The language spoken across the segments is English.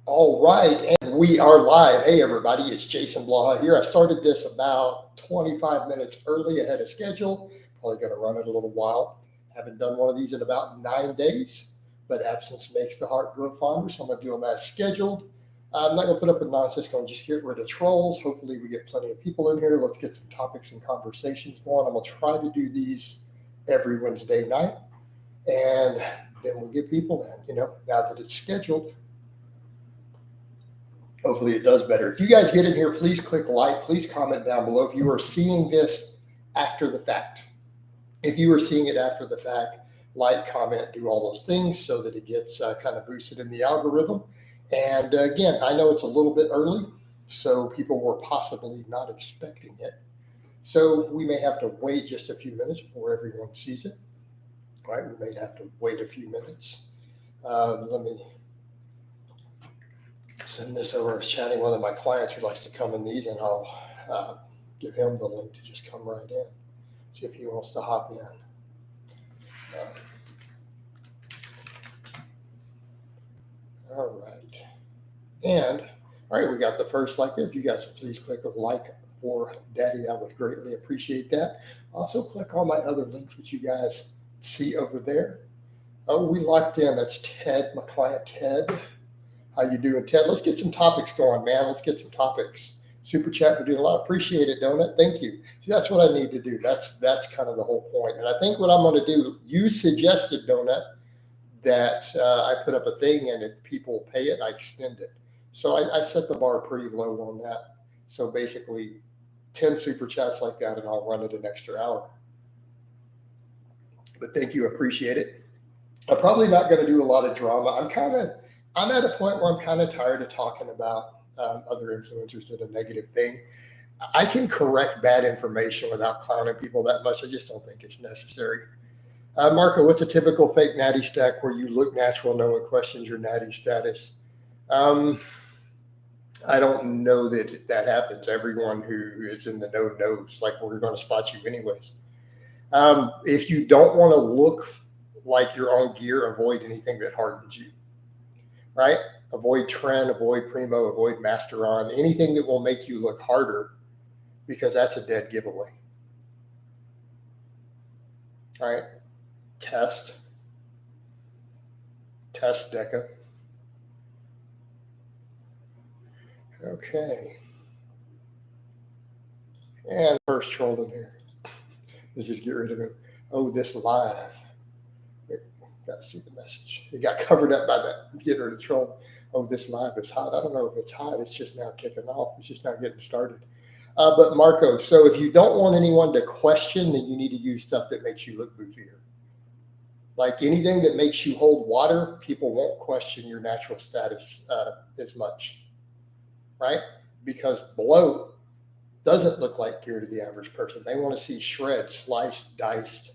All right, and we are live. Hey, everybody, it's Jason Blaha here. I started this about 25 minutes early ahead of schedule. Probably going to run it a little while. Haven't done one of these in about 9 days, but absence makes the heart grow fonder, so I'm going to do them as scheduled. I'm not going to put up with nonsense. Going to just get rid of trolls. Hopefully, we get plenty of people in here. Let's get some topics and conversations going. I'm going to try to do these every Wednesday night, and then we'll get people in. Now that it's scheduled. Hopefully it does better. If you guys get in here, please click like, please comment down below if you are seeing this after the fact. If you are seeing it after the fact, like, comment, do all those things so that it gets kind of boosted in the algorithm. And again, I know it's a little bit early, so people were possibly not expecting it. So we may have to wait just a few minutes before everyone sees it, right? We may have to wait a few minutes. Let me send this over. I was chatting with one of my clients who likes to come in these, and I'll give him the link to just come right in. See if he wants to hop in. All right. And all right, we got the first like there. If you guys would please click a like for Daddy, I would greatly appreciate that. Also, click on my other links, which you guys see over there. Oh, we locked in. That's Ted, my client Ted. How you doing, Ted? Let's get some topics going, man. Let's get some topics. Super chat for doing a lot. Appreciate it, Donut. Thank you. See, that's what I need to do. That's kind of the whole point. And I think what I'm going to do, you suggested, Donut, that I put up a thing, and if people pay it, I extend it. So I set the bar pretty low on that. So basically 10 super chats like that, and I'll run it an extra hour. But thank you. Appreciate it. I'm probably not going to do a lot of drama. I'm at a point where I'm kind of tired of talking about other influencers that a negative thing. I can correct bad information without clowning people that much. I just don't think it's necessary. Marco, what's a typical fake natty stack where you look natural, no one questions your natty status? I don't know that happens. Everyone who is in the know knows, like, we're going to spot you anyways. If you don't want to look like your own gear, avoid anything that hardens you. Right? Avoid trend, avoid primo, avoid masteron, anything that will make you look harder, because that's a dead giveaway. All right. Test Deca. Okay. And first troll in here. Let's just get rid of him. Oh, this live. Got to see the message. It got covered up by that get rid of troll. Oh, this live is hot. I don't know if it's hot. It's just now kicking off. It's just now getting started. But Marco, so if you don't want anyone to question, then you need to use stuff that makes you look goofier. Like anything that makes you hold water, people won't question your natural status as much, right? Because bloat doesn't look like gear to the average person. They want to see shred, sliced, diced,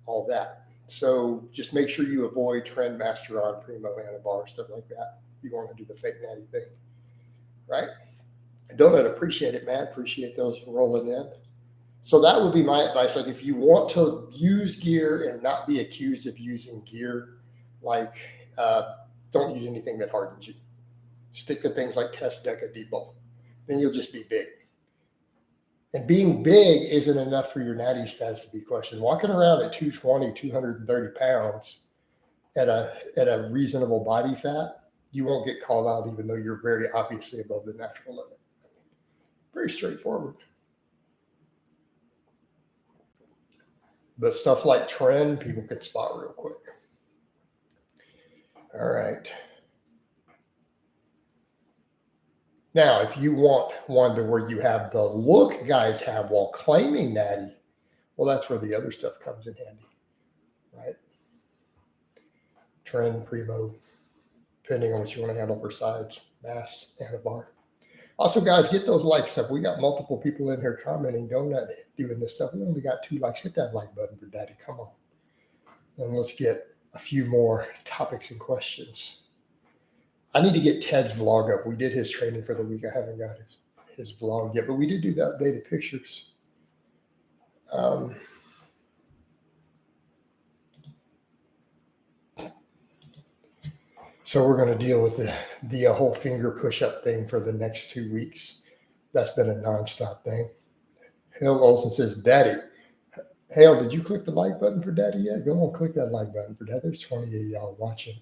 all that. So just make sure you avoid trend, masteron, primo, anabar, stuff like that. You want to do the fake natty thing, right? Donut, appreciate it, man. Appreciate those rolling in. So that would be my advice. Like, if you want to use gear and not be accused of using gear, like, don't use anything that hardens you. Stick to things like Test Deca Depot. Then you'll just be big. And being big isn't enough for your natty status to be questioned. Walking around at 220, 230 pounds at a reasonable body fat, you won't get called out even though you're very obviously above the natural limit. Very straightforward. But stuff like trend, people can spot real quick. All right. Now, if you want one to where you have the look guys have while claiming natty, well, that's where the other stuff comes in handy, right? Trend, primo, depending on what you want to handle for sides, mass, and a bar. Also, guys, get those likes up. We got multiple people in here commenting, Donut, doing this stuff. We only got 2 likes. Hit that like button for Daddy. Come on. And let's get a few more topics and questions. I need to get Ted's vlog up. We did his training for the week. I haven't got his vlog yet, but we did do the updated pictures. So we're going to deal with the whole finger push-up thing for the next 2 weeks. That's been a nonstop thing. Hale Olson says, Daddy. Hale, did you click the like button for Daddy yet? Go on, click that like button for Daddy. There's 20 of y'all watching.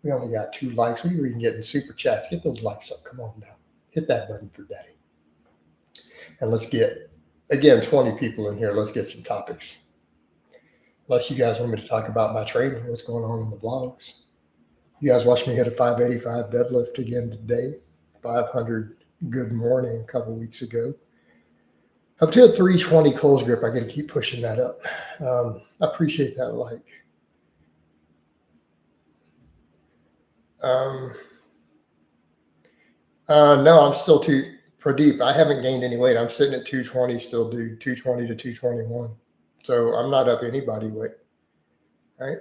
We only got 2 likes. We were even getting super chats. Get those likes up. Come on now. Hit that button for Daddy. And let's get, again, 20 people in here. Let's get some topics. Unless you guys want me to talk about my training, what's going on in the vlogs. You guys watched me hit a 585 deadlift again today. 500 good morning a couple weeks ago. Up to a 320 close grip. I got to keep pushing that up. I appreciate that like. No, I'm still too Pradeep. I haven't gained any weight. I'm sitting at 220 still, dude. 220 to 221. So I'm not up any body weight. Right?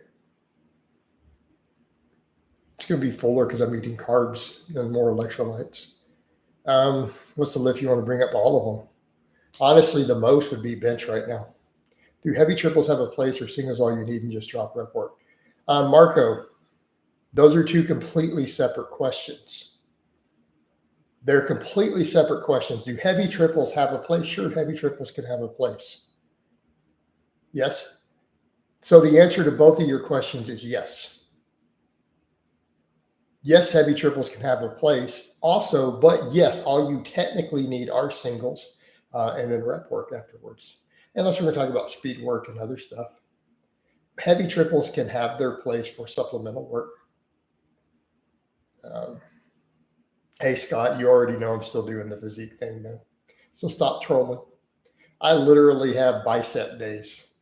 It's going to be fuller because I'm eating carbs and more electrolytes. What's the lift you want to bring up? All of them. Honestly, the most would be bench right now. Do heavy triples have a place, or singles all you need and just drop rep work? Marco, those are 2 completely separate questions. They're completely separate questions. Do heavy triples have a place? Sure, heavy triples can have a place. Yes. So the answer to both of your questions is yes. Yes, heavy triples can have a place also, but yes, all you technically need are singles and then rep work afterwards. Unless we're going to talk about speed work and other stuff. Heavy triples can have their place for supplemental work. Hey, Scott, you already know I'm still doing the physique thing though. So stop trolling. I literally have bicep days.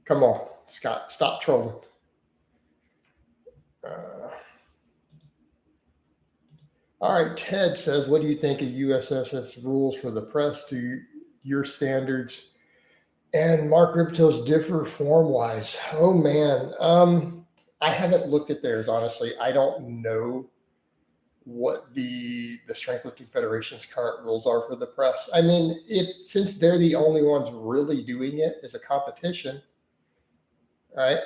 Come on, Scott, stop trolling. All right, Ted says, what do you think of USSF's rules for the press to your standards? And Mark Ripto's differ form-wise. Oh, man. I haven't looked at theirs, honestly. I don't know what the Strength Lifting Federation's current rules are for the press. I mean, since they're the only ones really doing it as a competition, right,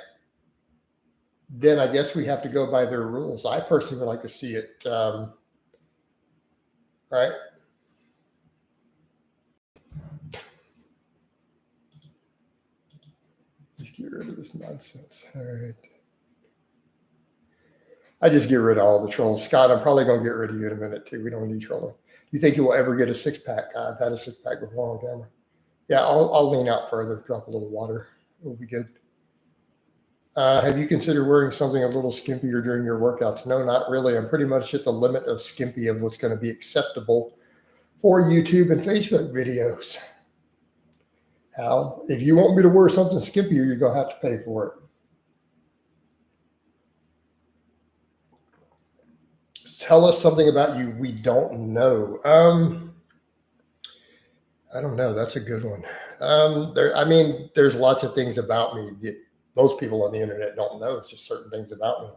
then I guess we have to go by their rules. I personally would like to see it, right? Let's get rid of this nonsense. All right. I just get rid of all the trolls. Scott, I'm probably going to get rid of you in a minute too. We don't need trolling. Do you think you will ever get a 6-pack? I've had a 6-pack before on camera. Yeah, I'll lean out further, drop a little water. It'll be good. Have you considered wearing something a little skimpier during your workouts? No, not really. I'm pretty much at the limit of skimpy of what's going to be acceptable for YouTube and Facebook videos. Hal, if you want me to wear something skimpier, you're going to have to pay for it. Tell us something about you we don't know. I don't know. That's a good one. There's lots of things about me that most people on the internet don't know. It's just certain things about me.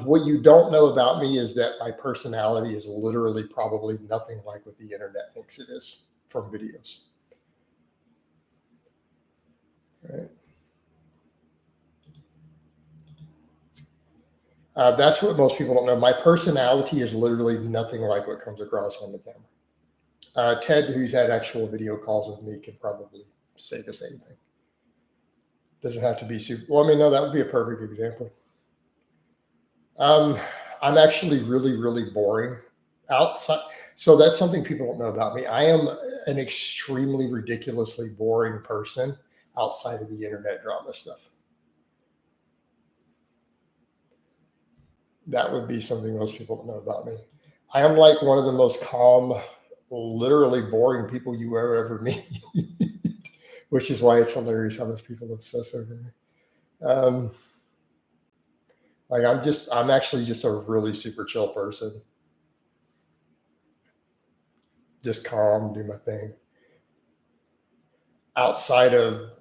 What you don't know about me is that my personality is literally probably nothing like what the internet thinks it is from videos. Right. That's what most people don't know. My personality is literally nothing like what comes across on the camera. Ted, who's had actual video calls with me, can probably say the same thing. Doesn't have to be super. Well, no, that would be a perfect example. I'm actually really, really boring outside. So that's something people don't know about me. I am an extremely ridiculously boring person outside of the internet drama stuff. That would be something most people don't know about me. I am like one of the most calm, literally boring people you ever meet, which is why it's hilarious how much people obsess over me. I'm actually just a really super chill person. Just calm, do my thing. Outside of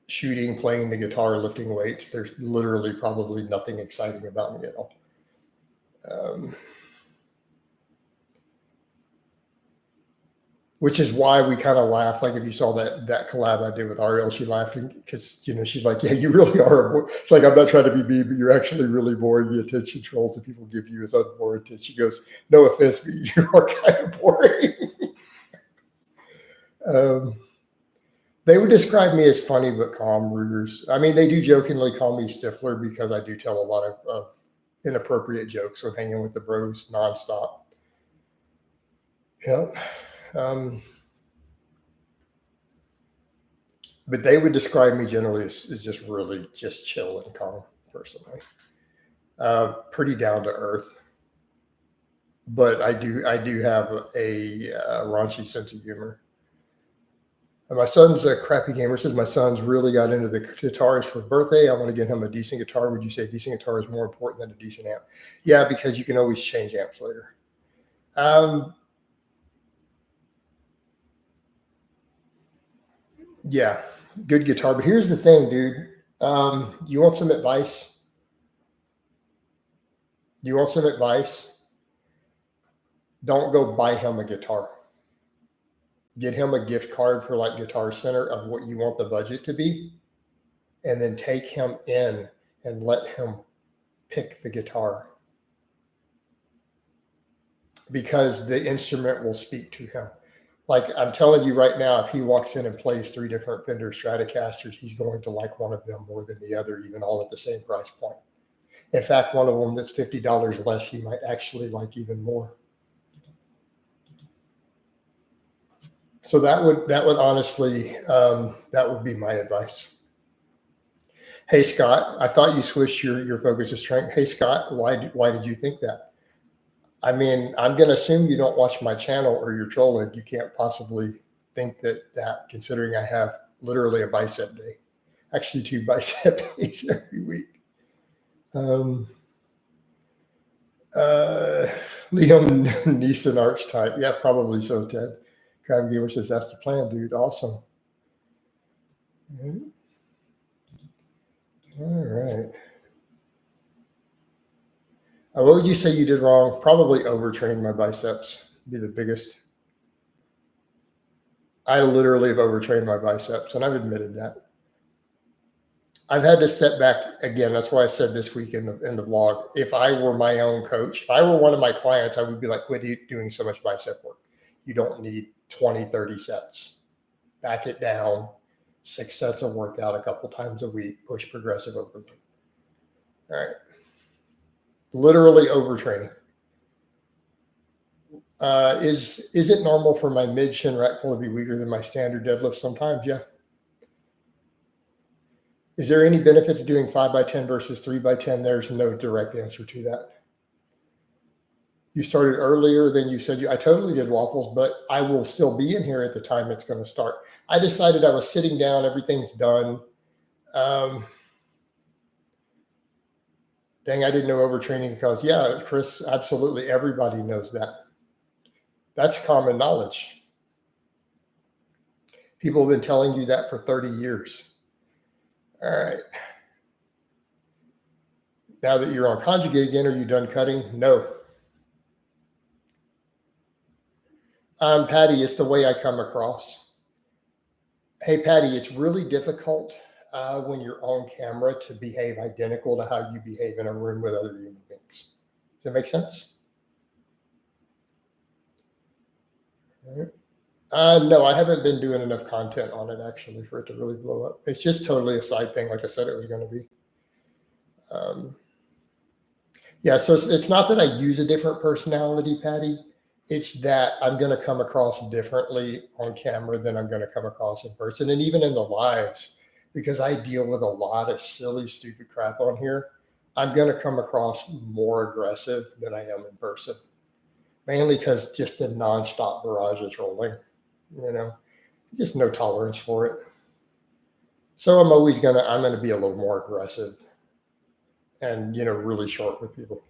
shooting, playing the guitar, lifting weights, there's literally probably nothing exciting about me at all. which is why we kind of laugh. Like if you saw that collab I did with Ariel, she laughing because she's like, yeah, you really are. It's like, I'm not trying to be mean, but you're actually really boring. The attention trolls that people give you is unwarranted. She goes, no offense, but you are kind of boring. They would describe me as funny but calm, Rugers. I mean, they do jokingly call me Stifler because I do tell a lot of inappropriate jokes when hanging with the bros nonstop. Yep. But they would describe me generally as just really just chill and calm, personally. Pretty down to earth. But I do have a raunchy sense of humor. And my son's a crappy gamer. Says my son's really got into the guitars for birthday. I want to get him a decent guitar. Would you say a decent guitar is more important than a decent amp? Yeah, because you can always change amps later. Yeah, good guitar. But here's the thing, dude. You want some advice? You want some advice? Don't go buy him a guitar. Get him a gift card for like Guitar Center of what you want the budget to be, and then take him in and let him pick the guitar, because the instrument will speak to him. Like I'm telling you right now, if he walks in and plays 3 different Fender Stratocasters, he's going to like one of them more than the other, even all at the same price point. In fact, one of them that's $50 less, he might actually like even more. So that would honestly, that would be my advice. Hey, Scott, I thought you switched your focus to strength. Hey, Scott, why did you think that? I mean, I'm going to assume you don't watch my channel or you're trolling. You can't possibly think that considering I have literally a bicep day, actually 2 bicep days every week. Liam Neeson archetype. Yeah, probably so, Ted. Crab Gamer says, that's the plan, dude. Awesome. All right. What would you say you did wrong? Probably overtrained my biceps. Be the biggest. I literally have overtrained my biceps, and I've admitted that. I've had to step back again. That's why I said this week in the blog, if I were my own coach, if I were one of my clients, I would be like, quit doing so much bicep work. You don't need 20, 30 sets. Back it down. 6 sets of workout a couple times a week. Push progressive overload. All right. Literally overtraining. Is it normal for my mid shin rack pull to be weaker than my standard deadlift? Sometimes, yeah. Is there any benefit to doing 5x10 versus 3x10? There's no direct answer to that. You started earlier than you said. I totally did waffles, but I will still be in here at the time it's going to start. I decided I was sitting down. Everything's done. Dang, I didn't know overtraining because, yeah, Chris, absolutely. Everybody knows that. That's common knowledge. People have been telling you that for 30 years. All right. Now that you're on conjugate again, are you done cutting? No. Patty, it's the way I come across. Hey, Patty, it's really difficult when you're on camera to behave identical to how you behave in a room with other human beings. Does that make sense? No, I haven't been doing enough content on it actually for it to really blow up. It's just totally a side thing, like I said it was going to be. Yeah, so it's not that I use a different personality, Patty. It's that I'm going to come across differently on camera than I'm going to come across in person. And even in the lives, because I deal with a lot of silly, stupid crap on here, I'm going to come across more aggressive than I am in person. Mainly because just the nonstop barrage of trolling, just no tolerance for it. So I'm going to be a little more aggressive and, really short with people.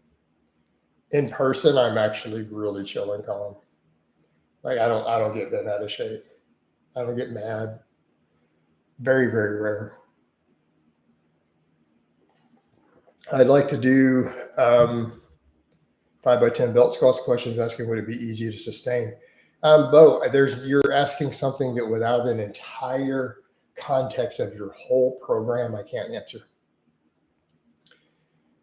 In person, I'm actually really chill and calm. Like I don't get bent out of shape. I don't get mad. Very, very rare. I'd like to do 5x10 belt squats. Questions asking, would it be easy to sustain? Bo, you're asking something that without an entire context of your whole program, I can't answer.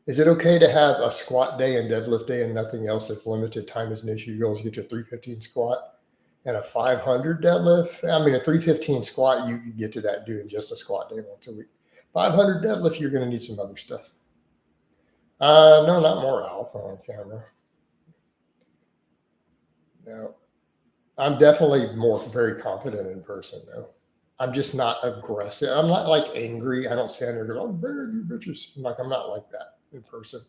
Is it okay to have a squat day and deadlift day and nothing else if limited time is an issue? Your goal is to get to a 315 squat and a 500 deadlift. I mean, a 315 squat, you could get to that doing just a squat day once a week. 500 deadlift, you're going to need some other stuff. No, not more alpha on camera. No, I'm definitely very confident in person, though. I'm just not aggressive. I'm not like angry. I don't stand there and go, "I'm better you bitches." I'm not like that in person.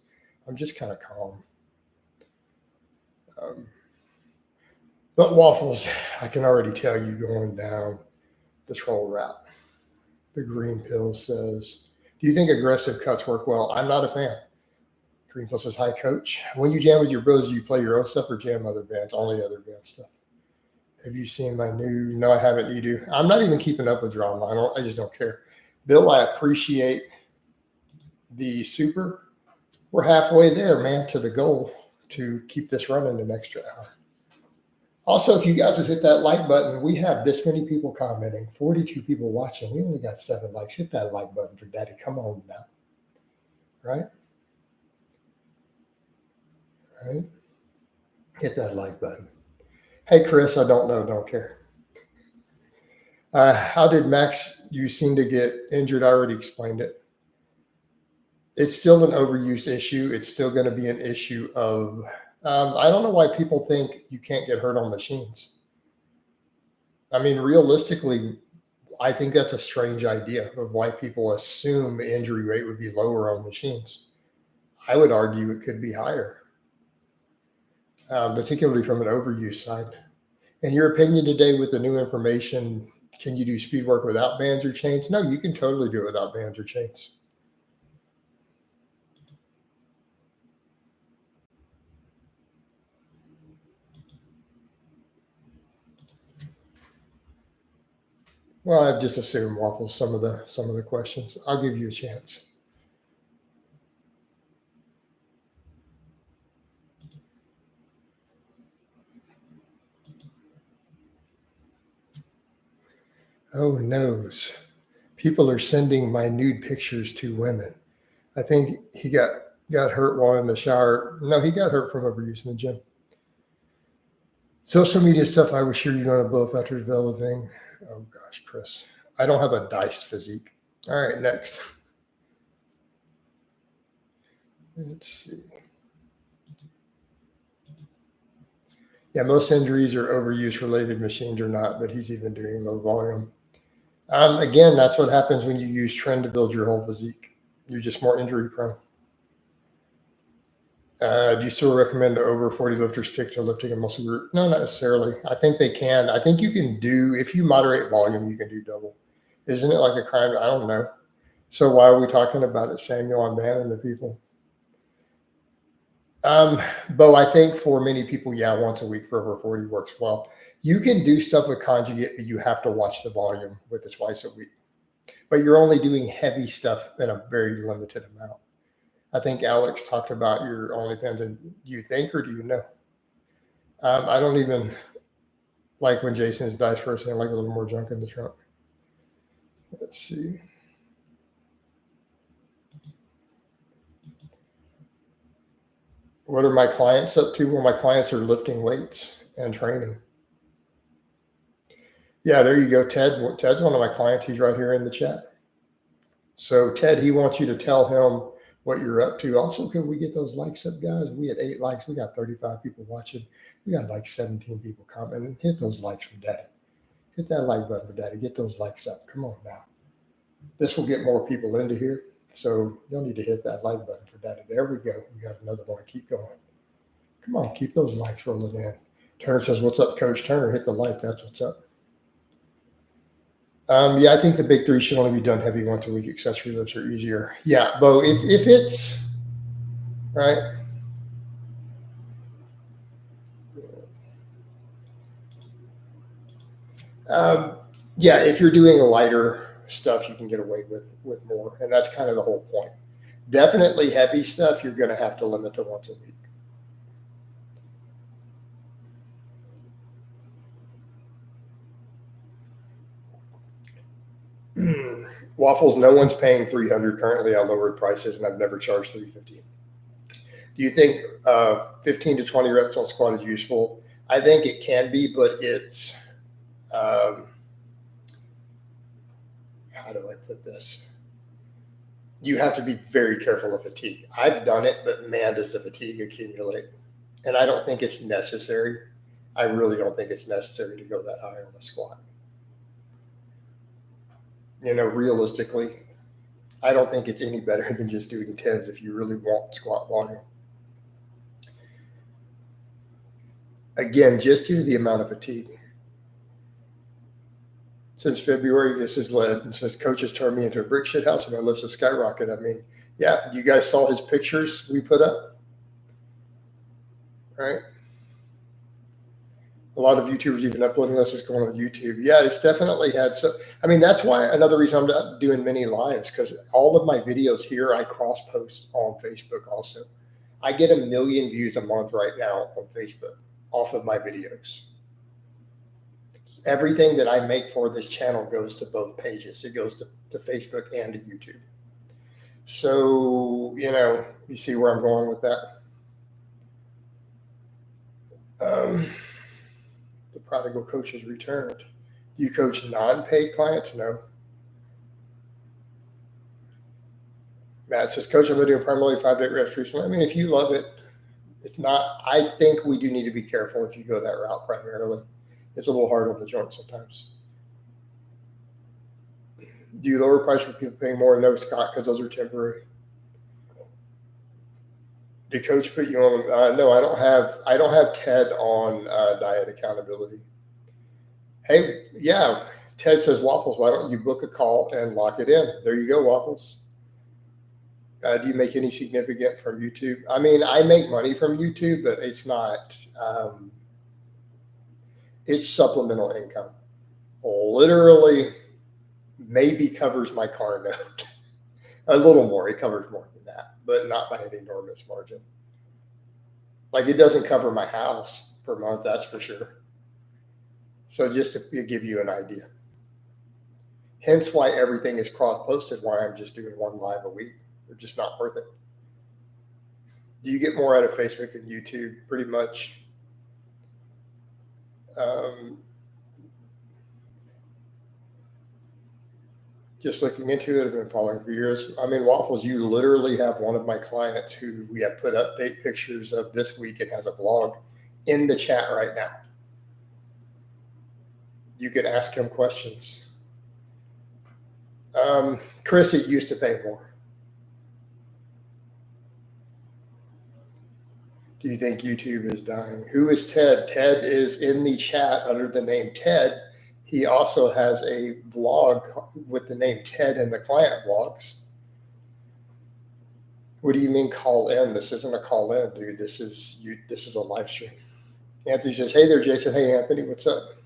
I'm just kind of calm. But Waffles, I can already tell you going down the troll route. The green pill says, do you think aggressive cuts work well? I'm not a fan. Green pill says, hi, coach. When you jam with your bros, do you play your own stuff or jam other bands? Only other band stuff. Have you seen my new? No, I haven't. You do. I'm not even keeping up with drama. I just don't care. Bill, I appreciate the super. We're halfway there, man, to the goal to keep this running an extra hour. Also, if you guys would hit that like button, we have this many people commenting, 42 people watching. We only got 7 likes. Hit that like button for Daddy. Come on now. Right? Right? Hit that like button. Hey, Chris, I don't know. Don't care. How did Max, you seem to get injured? I already explained it. It's still an overused issue. It's still going to be an issue of, I don't know why people think you can't get hurt on machines. I mean, realistically, I think that's a strange idea of why people assume the injury rate would be lower on machines. I would argue it could be higher, particularly from an overuse side. In your opinion today, with the new information, can you do speed work without bands or chains? No, you can totally do it without bands or chains. Well, I just assume Waffles some of the questions. I'll give you a chance. Oh, noes. People are sending my nude pictures to women. I think he got hurt while in the shower. No, he got hurt from overuse in the gym. Social media stuff, I was sure you're going to blow up after developing. Oh, gosh, Chris. I don't have a diced physique. All right, next. Let's see. Yeah, most injuries are overuse related. Machines are not, but he's even doing low volume. Again, that's what happens when you use trend to build your whole physique. You're just more injury prone. Do you still recommend the over 40 lifters stick to lifting a muscle group? No, not necessarily. I think they can. I think you can do, if you moderate volume, you can do double. Isn't it like a crime? I don't know. So why are we talking about it, Samuel? I'm banning the people. Bo, I think for many people, yeah, once a week for over 40 works well. You can do stuff with conjugate, but you have to watch the volume with it twice a week. But you're only doing heavy stuff in a very limited amount. I think Alex talked about your OnlyFans, and do you think, or do you know? I don't even like when Jason is dice first, and I like a little more junk in the trunk. Let's see. What are my clients up to? Well, my clients are lifting weights and training. Yeah, there you go, Ted. Ted's one of my clients. He's right here in the chat. So Ted, he wants you to tell him what you're up to. Also, could we get those likes up, guys? We had 8 likes. We got 35 people watching. We got like 17 people commenting. Hit those likes for Daddy. Hit that like button for Daddy. Get those likes up. Come on now. This will get more people into here. So you'll need to hit that like button for Daddy. There we go. We got another one. Keep going. Come on, keep those likes rolling in. Turner says, what's up, Coach Turner? Hit the like. That's what's up. Yeah, I think the big 3 should only be done heavy once a week. Accessory lifts are easier. Yeah, Bo, if it's right. Yeah, if you're doing lighter stuff, you can get away with more, and that's kind of the whole point. Definitely heavy stuff, you're going to have to limit to once a week. Waffles, no one's paying $300 currently. I lowered prices and I've never charged $350. Do you think 15 to 20 reps on squat is useful? I think it can be, but it's, how do I put this? You have to be very careful of fatigue. I've done it, but man, does the fatigue accumulate. And I don't think it's necessary. I really don't think it's necessary to go that high on a squat. Realistically, I don't think it's any better than just doing 10s if you really want squat volume. Again, just due to the amount of fatigue. Since February, this has led, and since coaches turned me into a brick shit house and my lifts have skyrocketed. I mean, yeah, you guys saw his pictures we put up, right? A lot of YouTubers even uploading this is going on YouTube. Yeah, it's definitely had so. I mean, that's why another reason I'm not doing many lives, because all of my videos here I cross post on Facebook also. I get 1 million views a month right now on Facebook off of my videos. Everything that I make for this channel goes to both pages. It goes to Facebook and to YouTube. So, you see where I'm going with that. The prodigal coach has returned. Do you coach non-paid clients? No. Matt says, Coach, I've been doing primarily 5 to 8 reps recently. I mean, if you love it, it's not. I think we do need to be careful if you go that route primarily. It's a little hard on the joint sometimes. Do you lower price for people paying more? No, Scott, because those are temporary. Did coach put you on? No, I don't have Ted on diet accountability. Hey, yeah, Ted says, Waffles, why don't you book a call and lock it in? There you go, Waffles. Do you make any significant from YouTube? I mean, I make money from YouTube, but it's not. It's supplemental income. Literally, maybe covers my car note. A little more. It covers more than that, but not by an enormous margin. Like, it doesn't cover my house per month, that's for sure. So just to give you an idea. Hence why everything is cross-posted, why I'm just doing 1 live a week. They're just not worth it. Do you get more out of Facebook than YouTube? Pretty much. Just looking into it, I've been following for years. I mean, Waffles, you literally have one of my clients who we have put update pictures of this week and has a vlog in the chat right now. You can ask him questions. Chris, it used to pay more. Do you think YouTube is dying? Who is Ted? Ted is in the chat under the name Ted. He also has a vlog with the name Ted in the client vlogs. What do you mean call in? This isn't a call in, dude. This is a live stream. Anthony says, hey there, Jason. Hey, Anthony, what's up?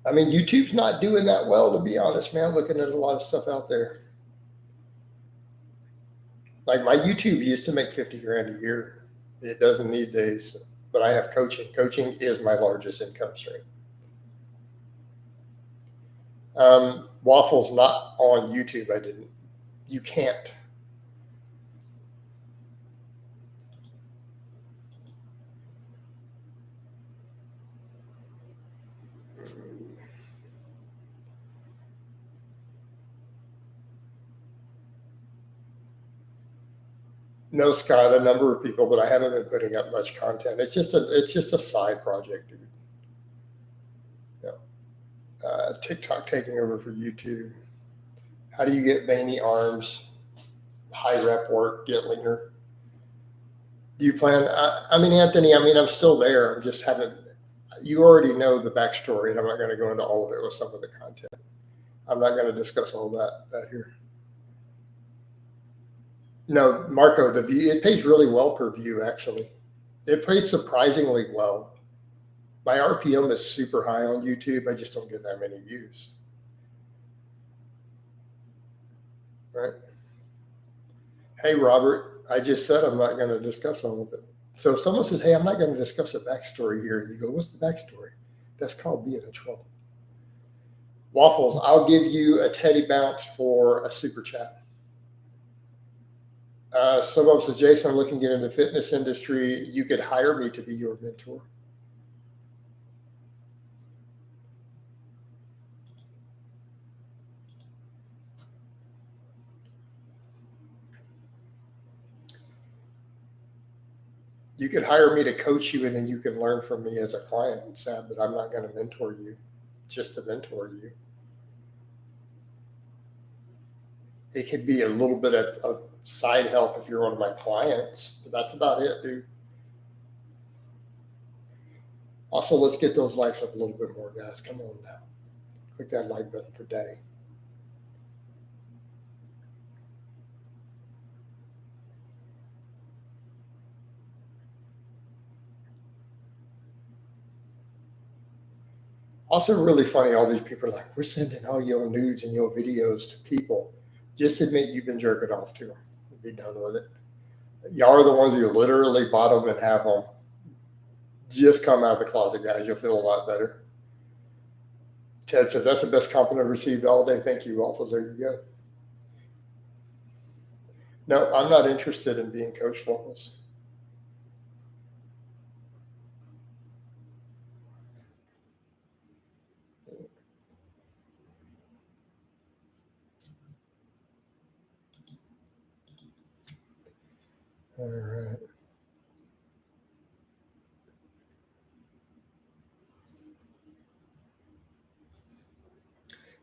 I mean, YouTube's not doing that well, to be honest, man. Looking at a lot of stuff out there. Like, my YouTube used to make 50 grand a year. It doesn't these days, but I have coaching. Coaching is my largest income stream. Waffles not on YouTube. You can't. No, Scott, a number of people, but I haven't been putting up much content. It's just a side project, dude. TikTok taking over for YouTube. How do you get veiny arms, high rep work, get leaner? Do you plan? I mean, Anthony, I'm still there. I'm just haven't. You already know the backstory, and I'm not going to go into all of it with some of the content. I'm not going to discuss all that here. No, Marco, the view, it pays really well per view, actually. It pays surprisingly well. My RPM is super high on YouTube. I just don't get that many views. Right? Hey, Robert. I just said I'm not going to discuss all of it. So if someone says, hey, I'm not going to discuss a backstory here, and you go, what's the backstory? That's called being a troll. Waffles, I'll give you a teddy bounce for a super chat. Someone says, Jason, I'm looking to get into the fitness industry. You could hire me to be your mentor. You could hire me to coach you, and then you can learn from me as a client, Sam, but I'm not going to mentor you just to mentor you. It could be a little bit of side help if you're one of my clients, but that's about it, dude. Also, let's get those likes up a little bit more, guys. Come on now. Click that like button for Daddy. Also, really funny, all these people are like, we're sending all your nudes and your videos to people. Just admit you've been jerking off to them. Be done with it. Y'all are the ones who literally bought them and have them. Just come out of the closet, guys. You'll feel a lot better. Ted says, that's the best compliment I've received all day. Thank you, Waffles. There you go. No, I'm not interested in being coached, Waffles. All right.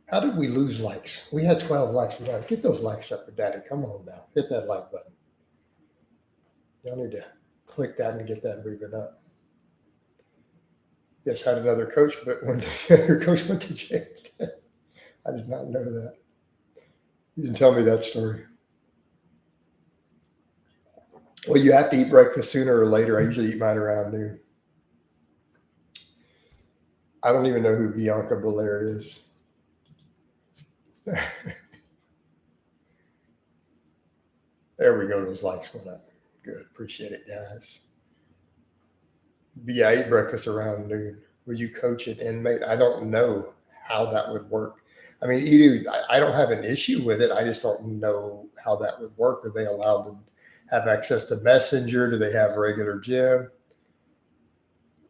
How did we lose likes? We had 12 likes. We got to get those likes up for Daddy. Come on now. Hit that like button. Y'all need to click that and get that moving up. Yes, had another coach, but when the other coach went to jail. I did not know that. You didn't tell me that story. Well, you have to eat breakfast sooner or later. I usually eat mine around noon. I don't even know who Bianca Belair is. There we go. Those likes went up. Good. Appreciate it, guys. But yeah, I eat breakfast around noon. Would you coach an inmate? I don't know how that would work. I mean, I don't have an issue with it. I just don't know how that would work. Are they allowed to have access to Messenger? Do they have regular gym?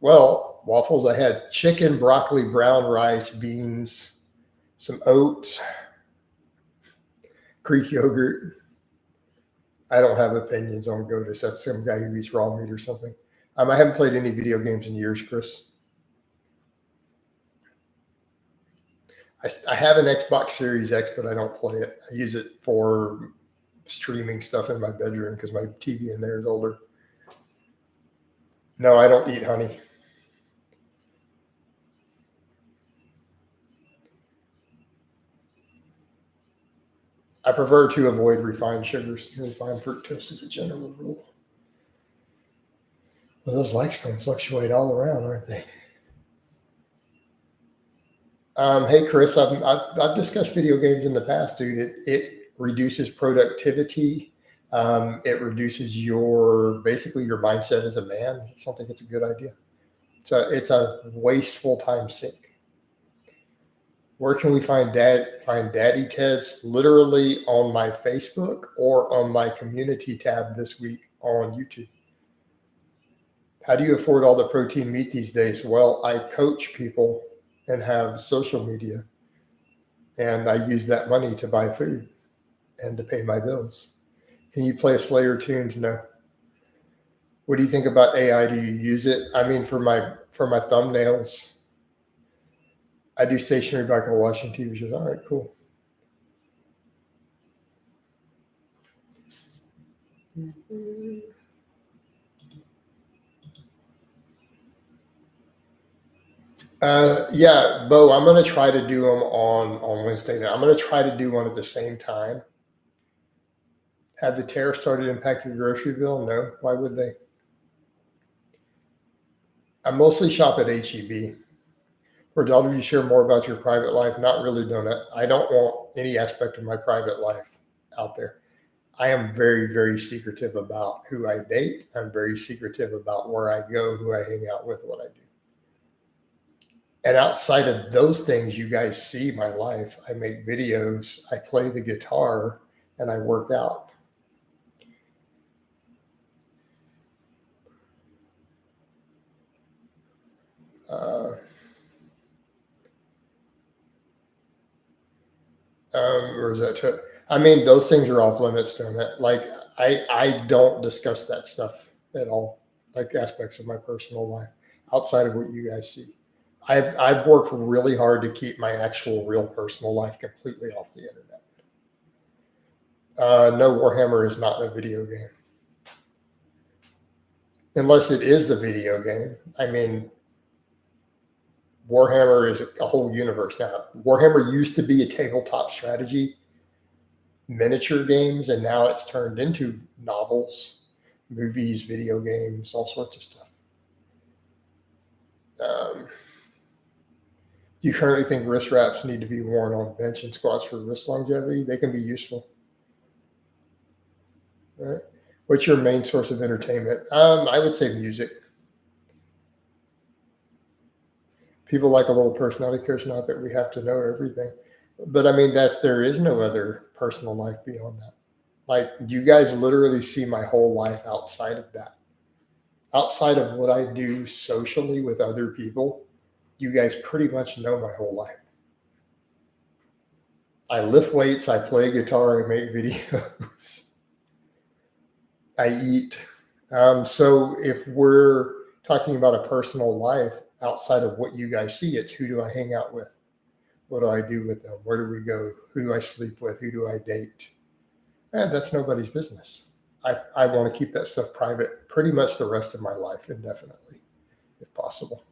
Well, Waffles, I had chicken, broccoli, brown rice, beans, some oats, Greek yogurt. I don't have opinions on GOTUS. That's some guy who eats raw meat or something. I haven't played any video games in years, Chris. I have an Xbox Series X, but I don't play it. I use it for streaming stuff in my bedroom because my TV in there is older. No, I don't eat honey. I prefer to avoid refined sugars. Refined fructose is a general rule. Well, those likes can fluctuate all around, aren't they? Hey, Chris, I've discussed video games in the past, dude. It reduces productivity. It reduces basically your mindset as a man. I just don't think it's a good idea. It's a wasteful time sink. Where can we find Daddy Ted's? Literally on my Facebook or on my community tab this week on YouTube. How do you afford all the protein meat these days? Well, I coach people and have social media, and I use that money to buy food and to pay my bills. Can you play a Slayer tunes? No. What do you think about AI? Do you use it? I mean, for my thumbnails, I do stationary back while watching TV shows. All right, cool. Yeah, Bo, I'm going to try to do them on Wednesday night. I'm going to try to do one at the same time. Have the tariff started impacting your grocery bill? No. Why would they? I mostly shop at HEB. Would all of you share more about your private life? Not really, Donut. I don't want any aspect of my private life out there. I am very, very secretive about who I date. I'm very secretive about where I go, who I hang out with, what I do. And outside of those things, you guys see my life. I make videos, I play the guitar, and I work out. Or is that? I mean, those things are off limits to me. Like I don't discuss that stuff at all. Like aspects of my personal life outside of what you guys see. I've worked really hard to keep my actual real personal life completely off the internet. No, Warhammer is not a video game. Unless it is the video game. I mean, Warhammer is a whole universe now. Warhammer used to be a tabletop strategy miniature games, and now it's turned into novels, movies, video games, all sorts of stuff. You currently think wrist wraps need to be worn on bench and squats for wrist longevity? They can be useful. All right. What's your main source of entertainment? I would say music. People like a little personality coach, not that we have to know everything. But I mean, there is no other personal life beyond that. Like, you guys literally see my whole life outside of that. Outside of what I do socially with other people, you guys pretty much know my whole life. I lift weights, I play guitar, I make videos, I eat. So if we're talking about a personal life outside of what you guys see, it's who do I hang out with? What do I do with them? Where do we go? Who do I sleep with? Who do I date? That's nobody's business. I want to keep that stuff private pretty much the rest of my life indefinitely, if possible.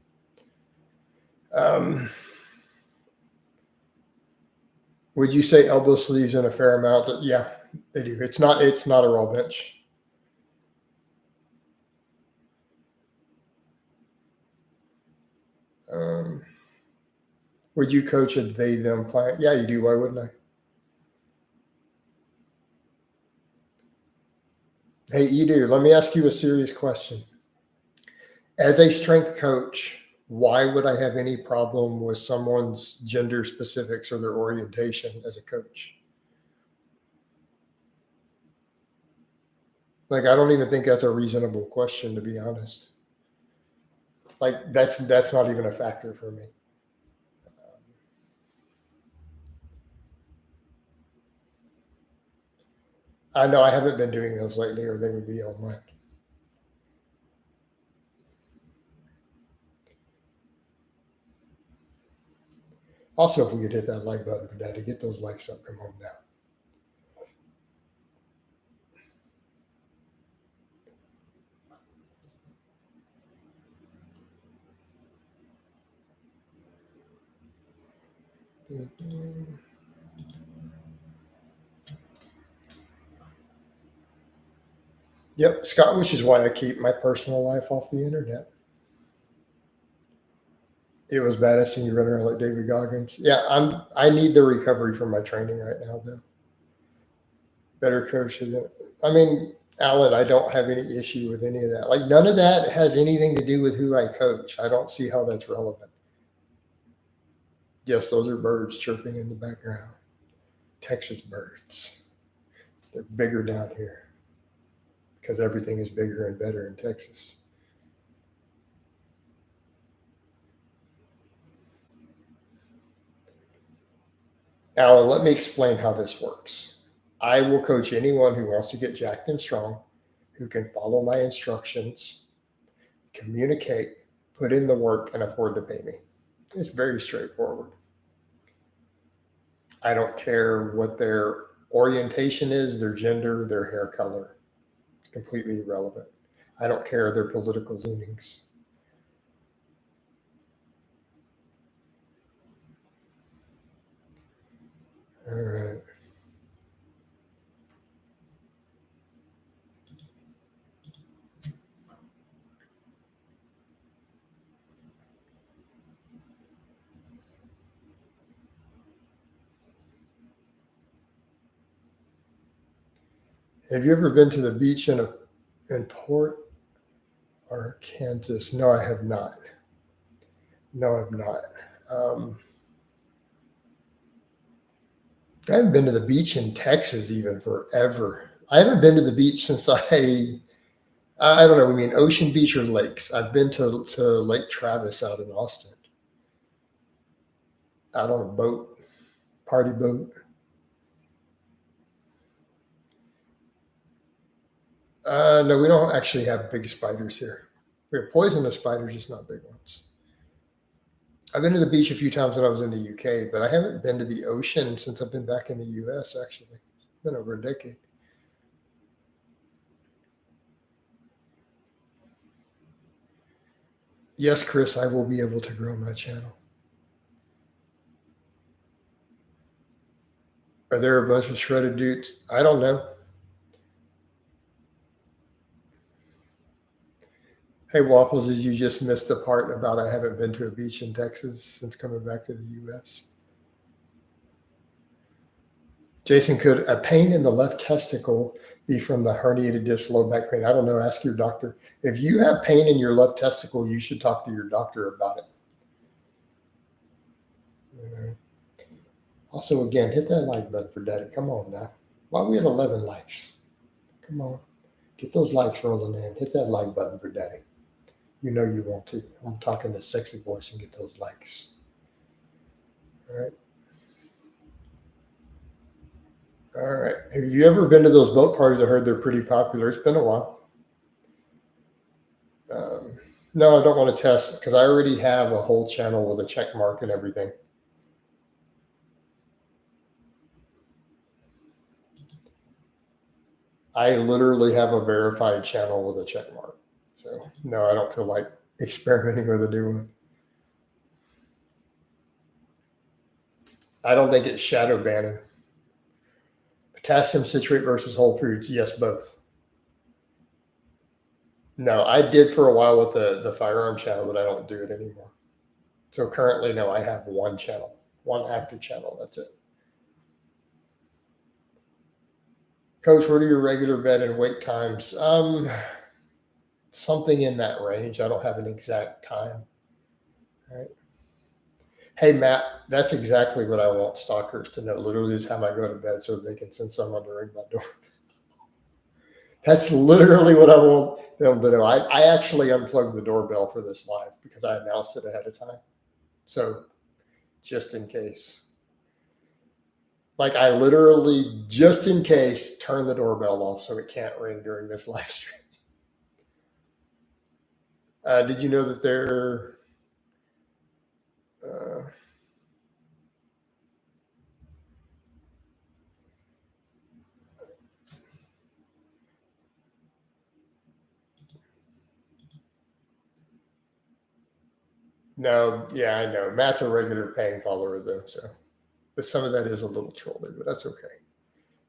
Would you say elbow sleeves in a fair amount? Yeah, they do. It's not a raw bench. Would you coach a they them client? Yeah, you do. Why wouldn't I? Hey, Edu, let me ask you a serious question. As a strength coach, why would I have any problem with someone's gender specifics or their orientation as a coach? Like, I don't even think that's a reasonable question, to be honest. Like, that's not even a factor for me. I know I haven't been doing those lately, or they would be online. Also, if we could hit that like button for Daddy, get those likes up. Come on now. Yep, Scott, which is why I keep my personal life off the internet. It was badass seeing you run around like David Goggins. Yeah, I need the recovery from my training right now, though. Better coach. I mean, Alan, I don't have any issue with any of that. Like, none of that has anything to do with who I coach. I don't see how that's relevant. Yes, those are birds chirping in the background. Texas birds. They're bigger down here because everything is bigger and better in Texas. Alan, let me explain how this works. I will coach anyone who wants to get jacked and strong, who can follow my instructions, communicate, put in the work, and afford to pay me. It's very straightforward. I don't care what their orientation is, their gender, their hair color. Completely irrelevant. I don't care their political leanings. All right. Have you ever been to the beach in Port or Kansas? No, I have not. No, I've not. I haven't been to the beach in Texas even forever. I haven't been to the beach since I don't know. I mean, ocean beach or lakes. I've been to Lake Travis out in Austin, out on a boat, party boat. No, we don't actually have big spiders here. We have poisonous spiders, just not big ones. I've been to the beach a few times when I was in the UK, but I haven't been to the ocean since I've been back in the US, actually. It's been over a decade. Yes, Chris, I will be able to grow my channel. Are there a bunch of shredded dudes? I don't know. Hey, Waffles, did you just miss the part about I haven't been to a beach in Texas since coming back to the US? Jason, could a pain in the left testicle be from the herniated disc, low back pain? I don't know. Ask your doctor. If you have pain in your left testicle, you should talk to your doctor about it. Also, again, hit that like button for Daddy. Come on now. Why are we at 11 likes? Come on. Get those likes rolling in. Hit that like button for Daddy. You know you want to. I'm talking to sexy voice and get those likes. All right. All right. Have you ever been to those boat parties? I heard they're pretty popular. It's been a while. No, I don't want to test because I already have a whole channel with a check mark and everything. I literally have a verified channel with a check mark. So no, I don't feel like experimenting with a new one. I don't think it's shadow banning. Potassium citrate versus whole foods. Yes, both. No, I did for a while with the firearm channel, but I don't do it anymore. So currently, no, I have one channel, one active channel. That's it. Coach, what are your regular bed and wake times? Something in that range. I don't have an exact time. All right. Hey, Matt, that's exactly what I want stalkers to know. Literally the time I go to bed so they can send someone to ring my door. That's literally what I want them to know. I actually unplugged the doorbell for this live because I announced it ahead of time. So just in case. Like I literally, just in case, turn the doorbell off so it can't ring during this live stream. Did you know that they're no, yeah, I know. Matt's a regular paying follower though, so but some of that is a little trolly, but that's okay.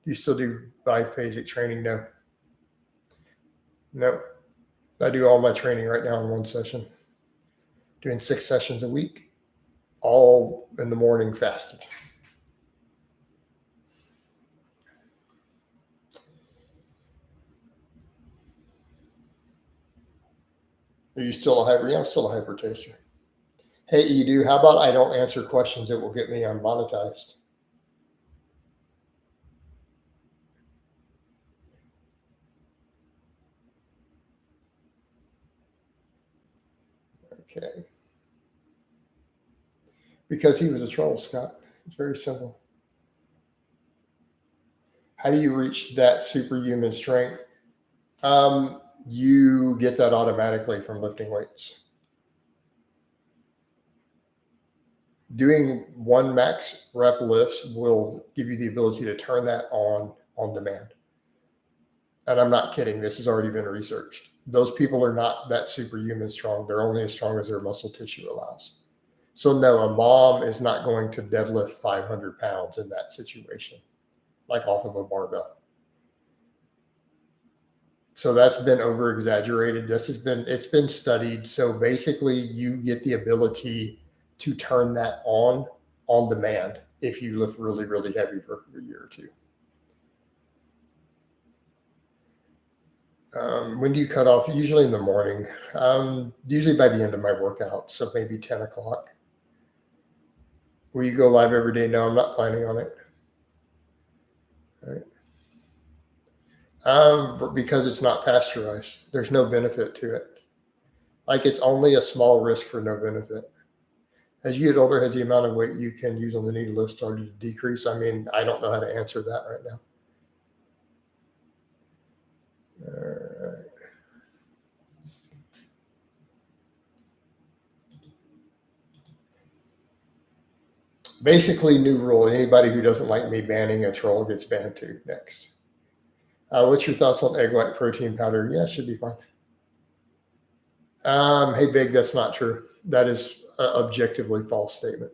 Do you still do biphasic training? No. No. I do all my training right now in one session. Doing 6 sessions a week, all in the morning fasted. Are you still a hyper? Yeah, I'm still a hyper taster. Hey, Edu, how about I don't answer questions that will get me unmonetized? Okay. Because he was a troll, Scott. It's very simple. How do you reach that superhuman strength? You get that automatically from lifting weights. Doing 1 max rep lifts will give you the ability to turn that on demand. And I'm not kidding. This has already been researched. Those people are not that superhuman strong. They're only as strong as their muscle tissue allows. So no, a mom is not going to deadlift 500 pounds in that situation, like off of a barbell. So that's been over exaggerated. It's been studied. So basically you get the ability to turn that on demand if you lift really, really heavy for a year or two. When do you cut off? Usually in the morning. Usually by the end of my workout, so maybe 10 o'clock. Will you go live every day? No, I'm not planning on it. Right. Because it's not pasteurized. There's no benefit to it. Like, it's only a small risk for no benefit. As you get older, has the amount of weight you can use on the knee to lift started to decrease? I mean, I don't know how to answer that right now. All right. Basically, new rule. Anybody who doesn't like me banning a troll gets banned too. Next. What's your thoughts on egg white protein powder? Yeah, it should be fine. Hey, Big, that's not true. That is an objectively false statement.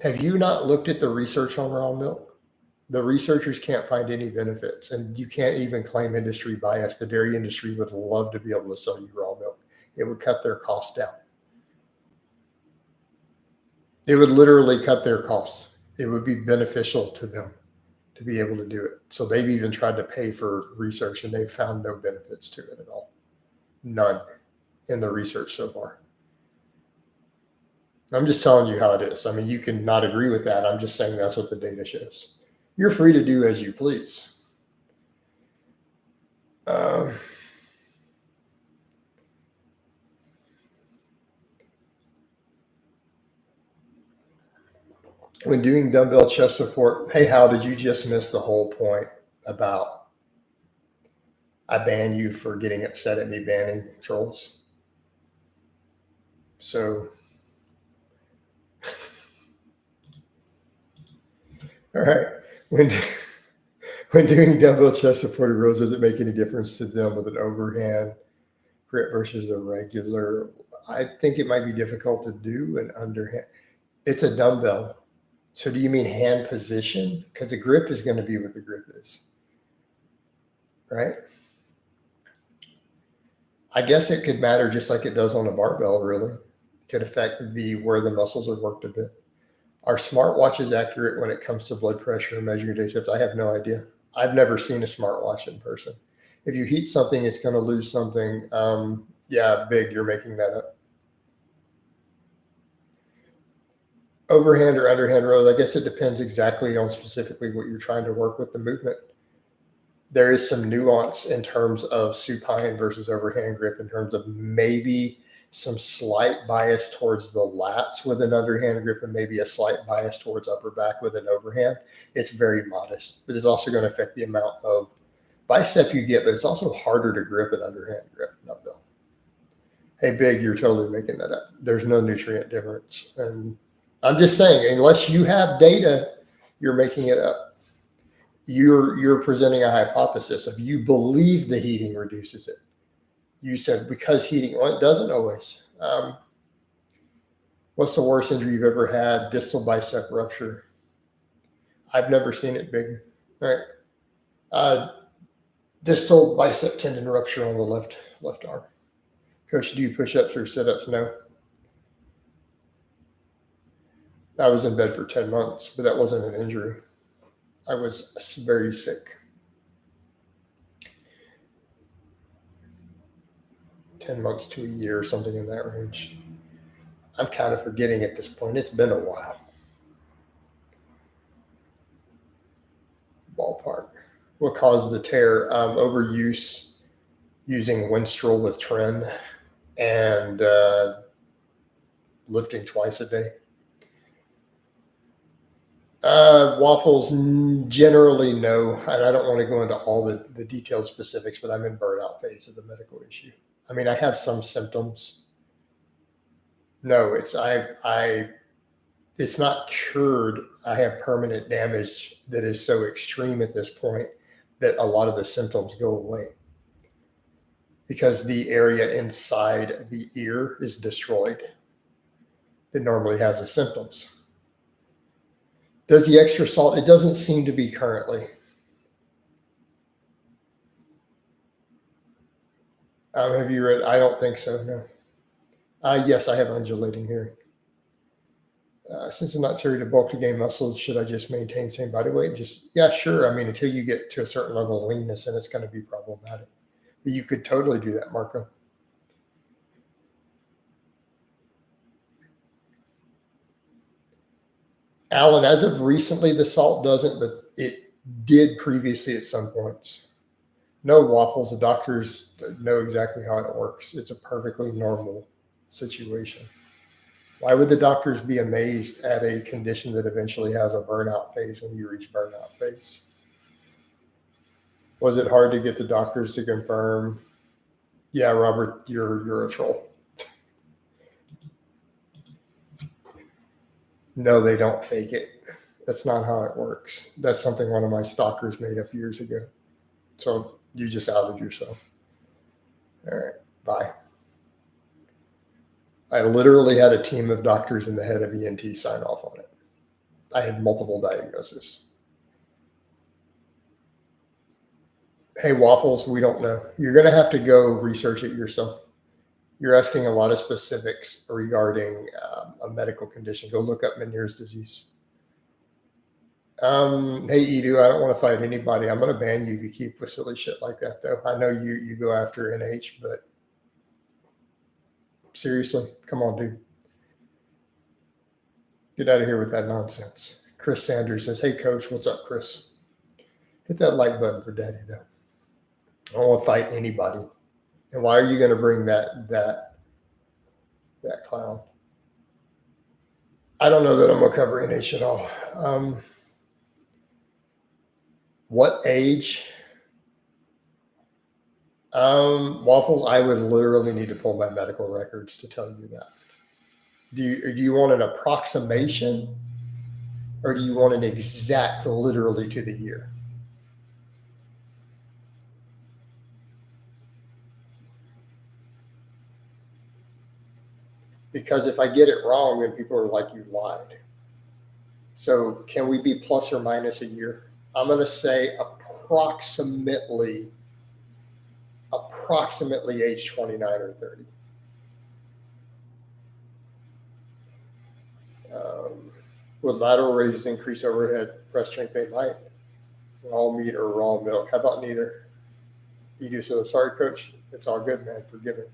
Have you not looked at the research on raw milk? The researchers can't find any benefits, and you can't even claim industry bias. The dairy industry would love to be able to sell you raw milk. It would cut their costs down. It would literally cut their costs. It would be beneficial to them to be able to do it. So they've even tried to pay for research, and they've found no benefits to it at all. None in the research so far. I'm just telling you how it is. I mean, you can not agree with that. I'm just saying that's what the data shows. You're free to do as you please. When doing dumbbell chest support, hey, Hal, did you just miss the whole point about I ban you for getting upset at me banning trolls? So, all right. When doing dumbbell chest supported rows, does it make any difference to them with an overhand grip versus a regular? I think it might be difficult to do an underhand. It's a dumbbell. So do you mean hand position? Because the grip is going to be what the grip is, right? I guess it could matter just like it does on a barbell, really. It could affect where the muscles are worked a bit. Are smartwatches accurate when it comes to blood pressure and measuring day steps? I have no idea. I've never seen a smartwatch in person. If you heat something, it's going to lose something. Yeah, Big, you're making that up. Overhand or underhand rows, I guess it depends exactly on specifically what you're trying to work with the movement. There is some nuance in terms of supine versus overhand grip, in terms of maybe some slight bias towards the lats with an underhand grip and maybe a slight bias towards upper back with an overhand. It's very modest, but it's also going to affect the amount of bicep you get, but it's also harder to grip an underhand grip dumbbell. Hey, Big, you're totally making that up. There's no nutrient difference. And I'm just saying, unless you have data, you're making it up. You're presenting a hypothesis. If you believe the heating reduces it, you said because heating, well, it doesn't always. What's the worst injury you've ever had? Distal bicep rupture. I've never seen it, Big. All right. Distal bicep tendon rupture on the left arm. Coach, do you push-ups or sit-ups? No. I was in bed for 10 months, but that wasn't an injury. I was very sick. 10 months to a year, something in that range. I'm kind of forgetting at this point. It's been a while. Ballpark. What caused the tear? Overuse, using Winstrol with Tren, and lifting twice a day. Waffles, generally no. And I don't want to go into all the detailed specifics, but I'm in burnout phase of the medical issue. I mean, I have some symptoms. No, it's not cured. I have permanent damage that is so extreme at this point that a lot of the symptoms go away because the area inside the ear is destroyed that normally has the symptoms. Does the extra salt? It doesn't seem to be currently. Have you read? I don't think so, no. Yes, I have undulating hearing. Since it's not necessary to bulk to gain muscle, should I just maintain same body weight? Yeah, sure. I mean, until you get to a certain level of leanness, and it's going to be problematic. But you could totally do that, Marco. Alan, as of recently, the salt doesn't, but it did previously at some points. No waffles. The doctors know exactly how it works. It's a perfectly normal situation. Why would the doctors be amazed at a condition that eventually has a burnout phase when you reach burnout phase? Was it hard to get the doctors to confirm? Yeah, Robert, you're a troll. No, they don't fake it. That's not how it works. That's something one of my stalkers made up years ago. So you just outed yourself. All right, bye. I literally had a team of doctors and the head of ENT sign off on it. I had multiple diagnoses. Hey, waffles, we don't know. You're going to have to go research it yourself. You're asking a lot of specifics regarding a medical condition. Go look up Meniere's disease. Hey, Edu, I don't want to fight anybody. I'm going to ban you if you keep with silly shit like that, though. I know you go after NH, but seriously, come on, dude. Get out of here with that nonsense. Chris Sanders says, hey, coach, what's up, Chris? Hit that like button for daddy, though. I don't want to fight anybody. And why are you going to bring that clown? I don't know that I'm going to cover NH at all. What age? Waffles, I would literally need to pull my medical records to tell you that. Do you want an approximation, or do you want an exact, literally to the year? Because if I get it wrong, then people are like, you lied. So can we be plus or minus a year? I'm going to say approximately age 29 or 30. Would lateral raises increase overhead press strength? They might. Raw meat or raw milk? How about neither? You do so. Sorry, coach. It's all good, man. Forgive me.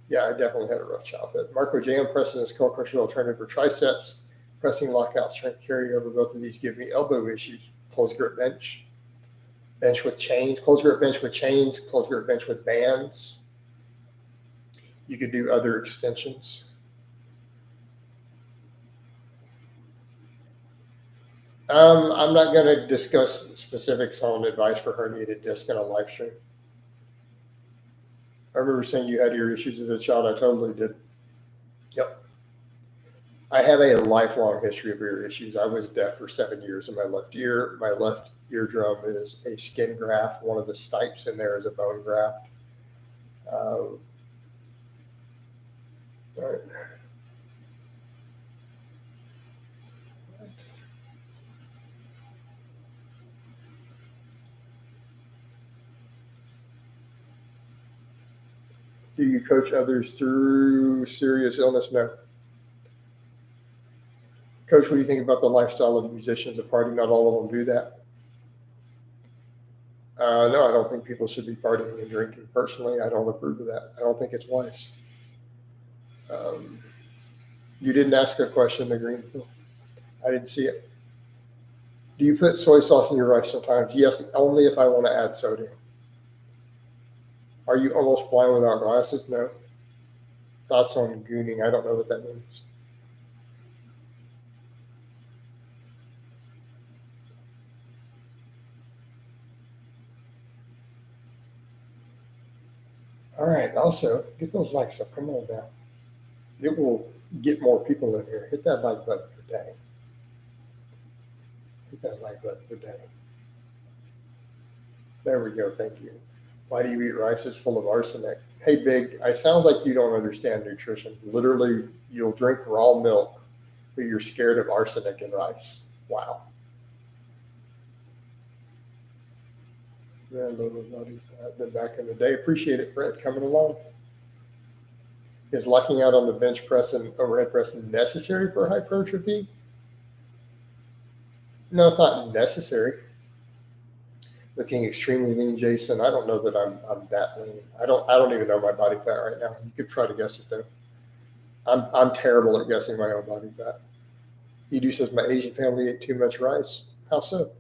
Yeah, I definitely had a rough childhood. Marco J. pressing a skull crusher alternative for triceps. Pressing lockout strength carryover. Both of these give me elbow issues. Close grip bench. Bench with chains. Close grip bench with chains. Close grip bench with bands. You could do other extensions. I'm not going to discuss specifics on advice for herniated disc in a live stream. I remember saying you had your issues as a child. I totally did. Yep. I have a lifelong history of ear issues. I was deaf for 7 years in my left ear. My left eardrum is a skin graft. One of the stipes in there is a bone graft. All right. Do you coach others through serious illness? No. Coach, what do you think about the lifestyle of musicians at party? Not all of them do that. No, I don't think people should be partying and drinking. Personally, I don't approve of that. I don't think it's wise. You didn't ask a question, the green. I didn't see it. Do you put soy sauce in your rice sometimes? Yes, only if I want to add sodium. Are you almost blind without glasses? No. Thoughts on gooning? I don't know what that means. All right. Also, get those likes up. Come on now. It will get more people in here. Hit that like button for Danny. Hit that like button for Danny. There we go. Thank you. Why do you eat rice? It's full of arsenic. Hey, Big, I sound like you don't understand nutrition. Literally, you'll drink raw milk, but you're scared of arsenic in rice. Wow. Yeah, I've been back in the day. Appreciate it, Fred, coming along. Is lucking out on the bench press and overhead press necessary for hypertrophy? No, it's not necessary. Looking extremely lean, Jason. I don't know that I'm that lean. I don't even know my body fat right now. You could try to guess it though. I'm terrible at guessing my own body fat. Edu says my Asian family ate too much rice. How so?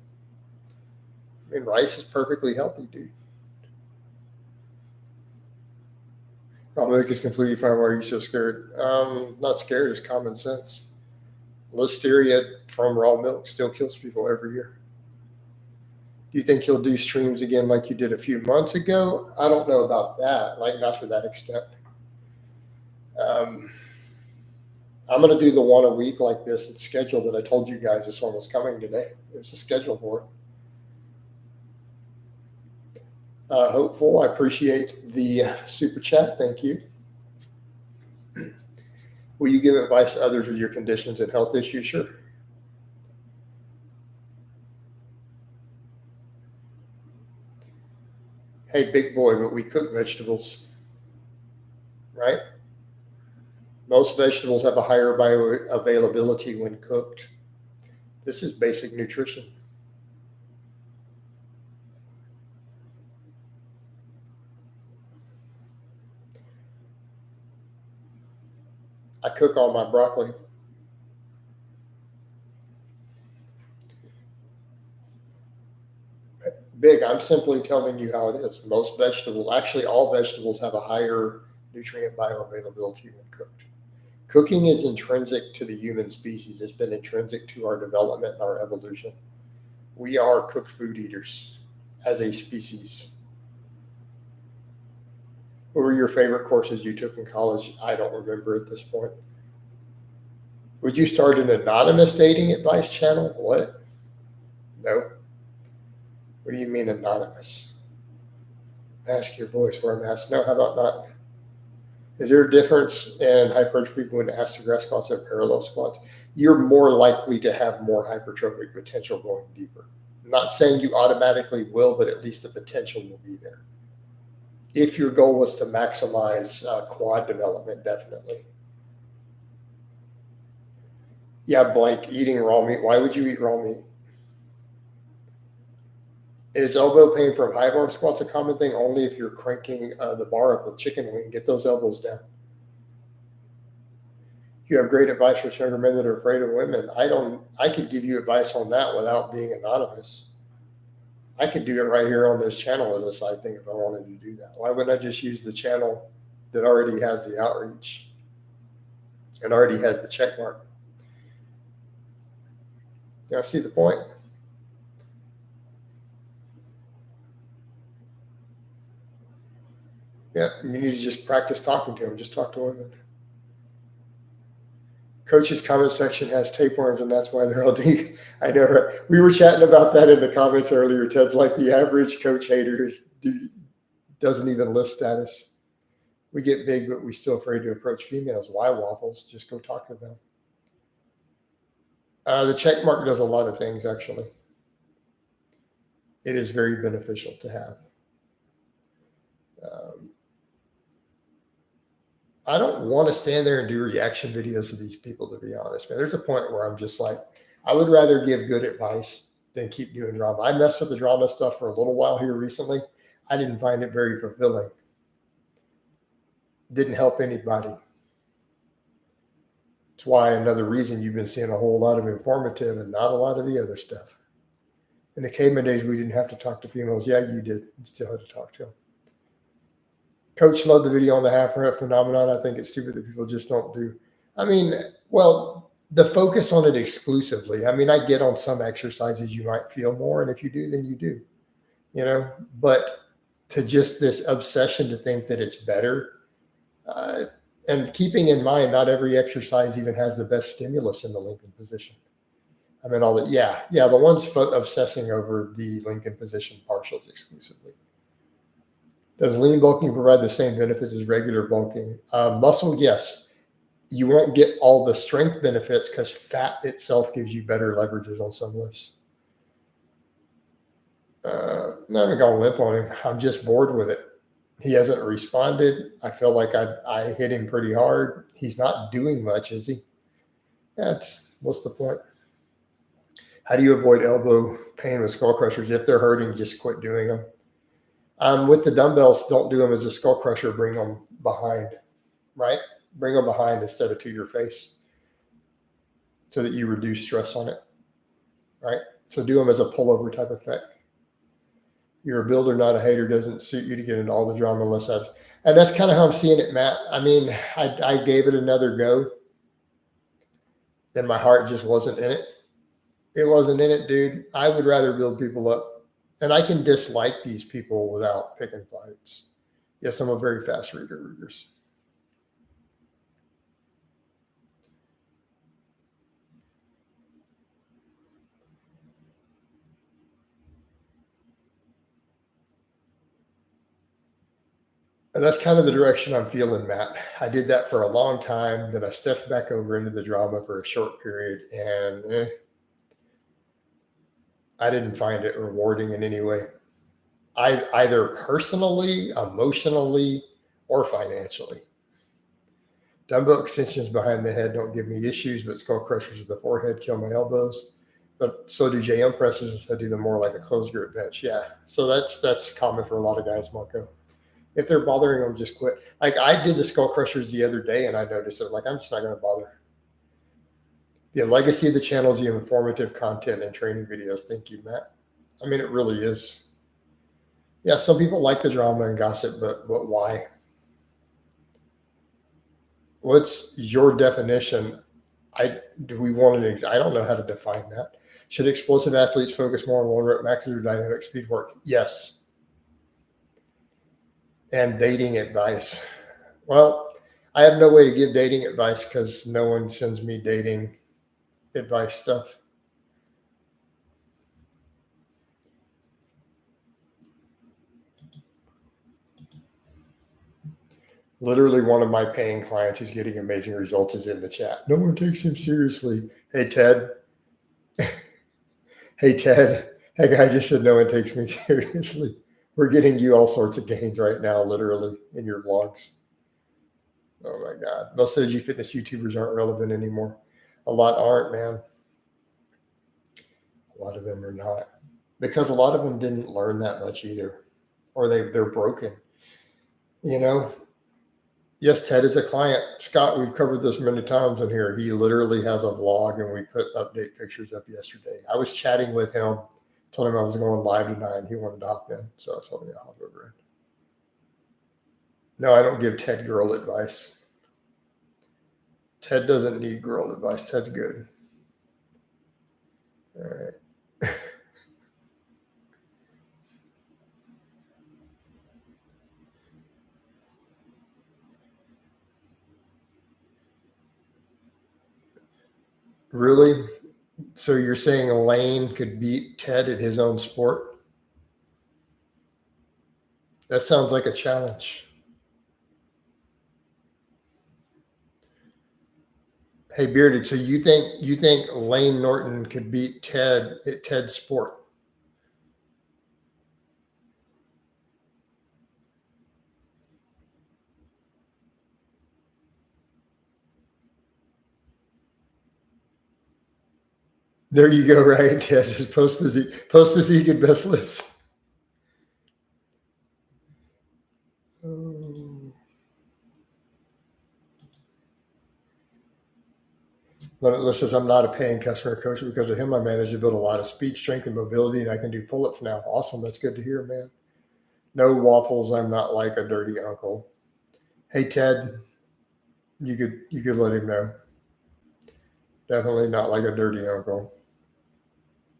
I mean, rice is perfectly healthy, dude. Dominic is completely fine. Why are you so scared? Not scared. It's common sense. Listeria from raw milk still kills people every year. Do you think you'll do streams again like you did a few months ago? I don't know about that. Like, not to that extent. I'm going to do the one a week like this. It's scheduled that I told you guys this one was coming today. There's a schedule for it. Hopeful. I appreciate the super chat. Thank you. Will you give advice to others with your conditions and health issues? Sure. Hey, big boy, but we cook vegetables, right? Most vegetables have a higher bioavailability when cooked. This is basic nutrition. I cook all my broccoli. Big, I'm simply telling you how it is. Most vegetables, actually all vegetables have a higher nutrient bioavailability when cooked. Cooking is intrinsic to the human species. It's been intrinsic to our development and our evolution. We are cooked food eaters as a species. What were your favorite courses you took in college? I don't remember at this point. Would you start an anonymous dating advice channel? What? No. What do you mean anonymous? Ask your voice where I'm asked. No, how about not? Is there a difference in hypertrophy when asked to grass squats and parallel squats? You're more likely to have more hypertrophic potential going deeper. I'm not saying you automatically will, but at least the potential will be there. If your goal was to maximize quad development, definitely. Yeah, blank, eating raw meat. Why would you eat raw meat? Is elbow pain from high bar squats a common thing? Only if you're cranking the bar up with chicken wing. Get those elbows down. You have great advice for younger men that are afraid of women. I could give you advice on that without being anonymous. I could do it right here on this channel as a side thing if I wanted to do that. Why wouldn't I just use the channel that already has the outreach and already has the check mark? You know, see the point? Yeah, you need to just practice talking to them. Just talk to women. Coach's comment section has tapeworms, and that's why they're all deep. I know. Right? We were chatting about that in the comments earlier. Ted's like the average coach hater doesn't even lift status. We get big, but we're still afraid to approach females. Why, Waffles? Just go talk to them. The check mark does a lot of things, actually. It is very beneficial to have. I don't want to stand there and do reaction videos of these people, to be honest, man. There's a point where I'm just like, I would rather give good advice than keep doing drama. I messed with the drama stuff for a little while here recently. I didn't find it very fulfilling. Didn't help anybody. It's why another reason you've been seeing a whole lot of informative and not a lot of the other stuff. In the caveman days, we didn't have to talk to females. Yeah, you did. You still had to talk to them. Coach loved the video on the half rep phenomenon. I think it's stupid that people just don't do. I mean, well, the focus on it exclusively. I mean, I get on some exercises you might feel more, and if you do, then you do, you know. But to just this obsession to think that it's better, and keeping in mind, not every exercise even has the best stimulus in the Lincoln position. I mean, all that, yeah, the ones obsessing over the Lincoln position partials exclusively. Does lean bulking provide the same benefits as regular bulking? Muscle, yes. You won't get all the strength benefits because fat itself gives you better leverages on some lifts. I'm not going to limp on him. I'm just bored with it. He hasn't responded. I feel like I hit him pretty hard. He's not doing much, is he? Yeah, what's the point? How do you avoid elbow pain with skull crushers? If they're hurting, just quit doing them. With the dumbbells, don't do them as a skull crusher. Bring them behind, right? Bring them behind instead of to your face so that you reduce stress on it, right? So do them as a pullover type effect. You're a builder, not a hater. Doesn't suit you to get into all the drama unless I've, and that's kind of how I'm seeing it, Matt. I mean, I gave it another go and my heart just wasn't in it. It wasn't in it, dude. I would rather build people up, and I can dislike these people without picking fights. Yes, I'm a very fast reader. And that's kind of the direction I'm feeling, Matt. I did that for a long time. Then I stepped back over into the drama for a short period, and I didn't find it rewarding in any way. Either personally, emotionally, or financially. Dumbbell extensions behind the head don't give me issues, but skull crushers of the forehead kill my elbows. But so do JM presses. I do them more like a closed grip bench. Yeah. So that's common for a lot of guys, Marco. If they're bothering them, just quit. Like I did the skull crushers the other day and I noticed it. Like I'm just not going to bother. The legacy of the channel is the informative content and training videos. Thank you, Matt. I mean, it really is. Yeah, some people like the drama and gossip, but why? What's your definition? Do we want an? I don't know how to define that. Should explosive athletes focus more on one rep maxes or dynamic speed work? Yes. And dating advice. Well, I have no way to give dating advice because no one sends me dating advice stuff. Literally, one of my paying clients who's getting amazing results is in the chat. No one takes him seriously. Hey, Ted. Hey, Ted. Hey, guy just said no one takes me seriously. We're getting you all sorts of gains right now, literally, in your vlogs. Oh, my God. Most of the G Fitness YouTubers aren't relevant anymore. A lot aren't, man. A lot of them are not. Because a lot of them didn't learn that much either. Or they're broken. You know? Yes, Ted is a client. Scott, we've covered this many times in here. He literally has a vlog, and we put update pictures up yesterday. I was chatting with him, told him I was going live tonight, and he wanted to hop in. So I told him I'll hop over in. No, I don't give Ted girl advice. Ted doesn't need girl advice. Ted's good. All right. Really? So you're saying Elaine could beat Ted at his own sport? That sounds like a challenge. Hey, Bearded, so you think Lane Norton could beat Ted at Ted's sport? There you go, right? Ted is post physique and best lifts. Limit says, I'm not a paying customer coach. Because of him, I managed to build a lot of speed, strength, and mobility, and I can do pull-ups now. Awesome. That's good to hear, man. No waffles. I'm not like a dirty uncle. Hey, Ted, you could let him know. Definitely not like a dirty uncle.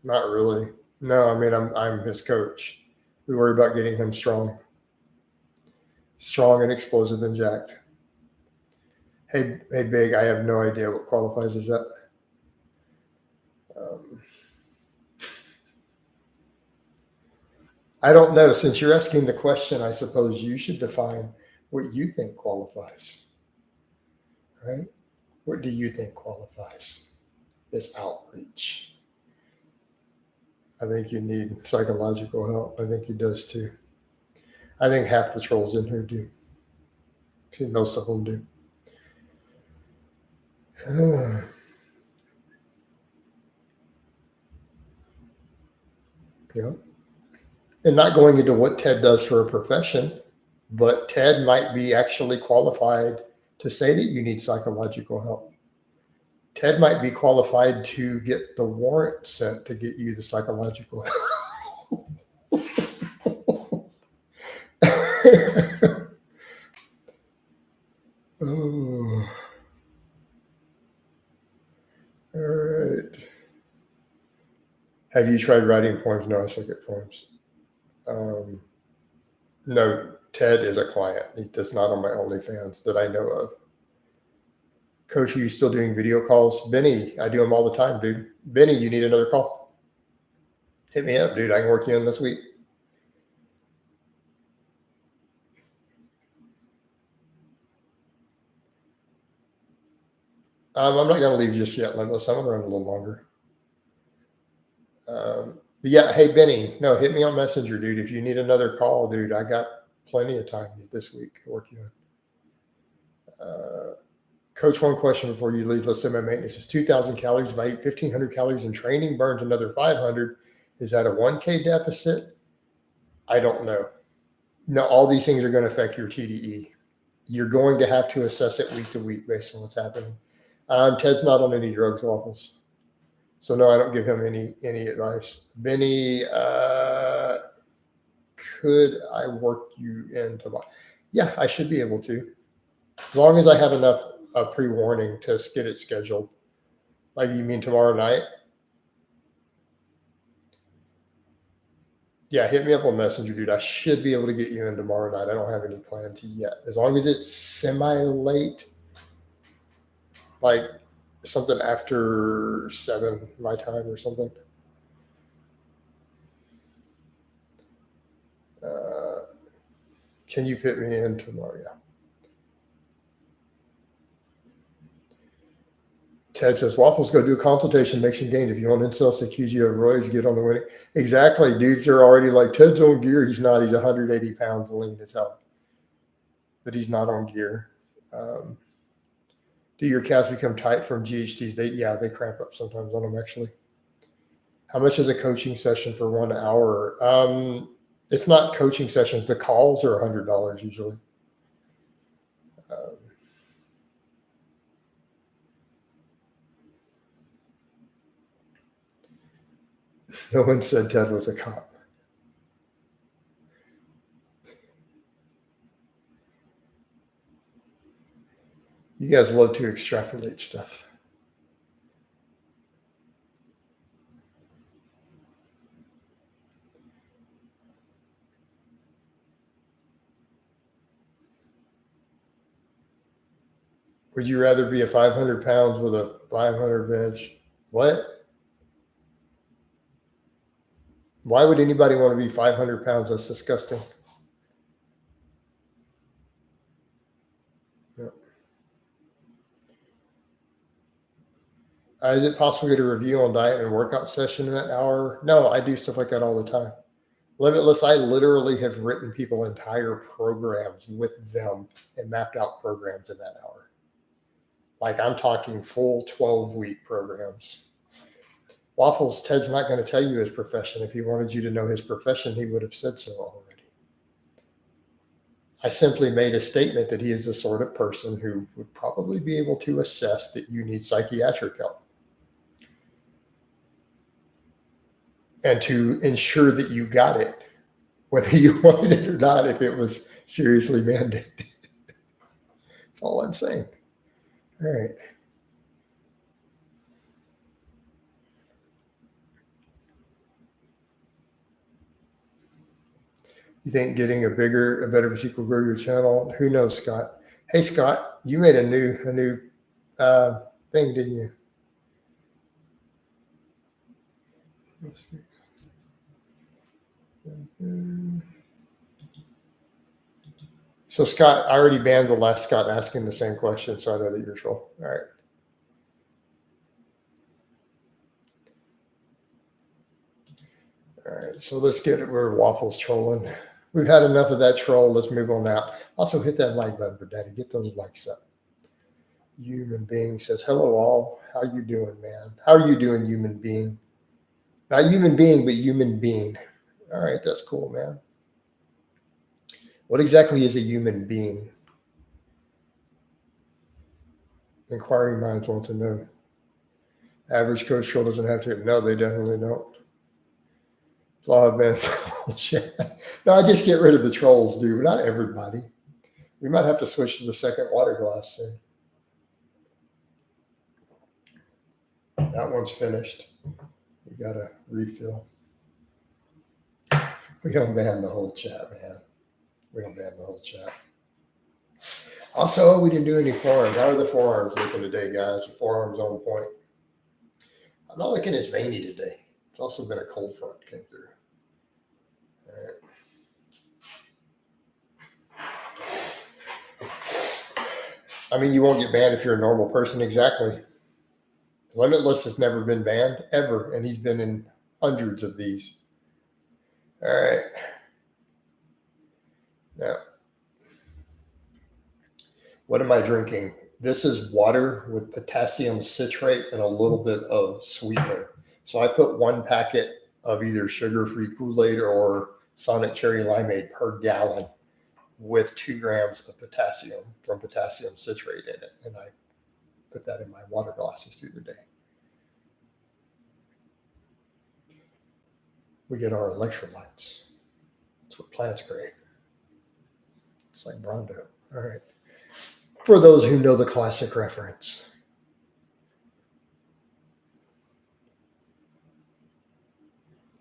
Not really. No, I mean, I'm his coach. We worry about getting him strong and explosive and jacked. Hey, Big, I have no idea what qualifies as that. I don't know. Since you're asking the question, I suppose you should define what you think qualifies, right? What do you think qualifies as outreach? I think you need psychological help. I think he does too. I think half the trolls in here do. See, most of them do. You know, and not going into what Ted does for a profession, but Ted might be actually qualified to say that you need psychological help. Ted might be qualified to get the warrant sent to get you the psychological help. Oh. All right. Have you tried writing poems? No, I suck at poems. No, Ted is a client. He does not on my OnlyFans that I know of. Coach, are you still doing video calls? Benny, I do them all the time, dude. Benny, you need another call? Hit me up, dude. I can work you in this week. I'm not going to leave just yet, Limitless. I'm going to run a little longer. But yeah, hey, Benny, no, hit me on Messenger, dude. If you need another call, dude, I got plenty of time this week to work you in. Coach, one question before you leave. Let's say my maintenance is 2,000 calories. If I eat 1,500 calories in training, burns another 500. Is that a 1K deficit? I don't know. No, all these things are going to affect your TDE. You're going to have to assess it week to week based on what's happening. Ted's not on any drugs, Waffles. So no, I don't give him any advice. Benny, could I work you in tomorrow? Yeah, I should be able to. As long as I have enough pre-warning to get it scheduled. Like, you mean tomorrow night? Yeah, hit me up on Messenger, dude. I should be able to get you in tomorrow night. I don't have any plans yet. As long as it's semi-late, like something after 7 my time or something. Can you fit me in tomorrow? Yeah. Ted says, Waffles, go do a consultation, make some gains. If you want insults to accuse you of roids, get on the winning. Exactly. Dudes are already like, Ted's on gear. He's not. He's 180 pounds lean as hell. But he's not on gear. Do your calves become tight from GHTs? They cramp up sometimes on them, actually. How much is a coaching session for 1 hour? It's not coaching sessions. The calls are $100 usually. No one said Ted was a cop. You guys love to extrapolate stuff. Would you rather be a 500 pounds with a 500 bench? What? Why would anybody want to be 500 pounds? That's disgusting. Yep. Is it possible to get a review on diet and workout session in that hour? No, I do stuff like that all the time. Limitless, I literally have written people entire programs with them and mapped out programs in that hour. Like, I'm talking full 12-week programs. Waffles, Ted's not going to tell you his profession. If he wanted you to know his profession, he would have said so already. I simply made a statement that he is the sort of person who would probably be able to assess that you need psychiatric help and to ensure that you got it, whether you wanted it or not, if it was seriously mandated. That's all I'm saying. All right. You think getting a better physique will grow your channel? Who knows, Scott? Hey, Scott, you made a new thing, didn't you? Let's see. So, Scott, I already banned the last Scott asking the same question, so I know that you're troll. All right. All right, so let's get rid of Waffles trolling. We've had enough of that troll. Let's move on out. Also, hit that like button for Daddy. Get those likes up. Human being says, hello all. How you doing, man? How are you doing, human being? Not human being, but human being. All right, that's cool, man. What exactly is a human being? Inquiring minds want to know. Average coach troll doesn't have to. No, they definitely don't. Blaha man. No, I just get rid of the trolls, dude. Not everybody. We might have to switch to the second water glass soon. That one's finished. We got to refill. We don't ban the whole chat, man. We don't ban the whole chat. Also, we didn't do any forearms. How are the forearms looking today, guys? The forearms on point. I'm not looking as veiny today. It's also been a cold front came through. All right. I mean, you won't get banned if you're a normal person. Exactly. Limitless has never been banned, ever. And he's been in hundreds of these. All right. Now, what am I drinking? This is water with potassium citrate and a little bit of sweetener. So I put 1 packet of either sugar-free Kool-Aid or Sonic Cherry Limeade per gallon with 2 grams of potassium from potassium citrate in it. And I put that in my water glasses through the day. We get our electrolytes. That's what plants crave. It's like Brondo. All right. For those who know the classic reference.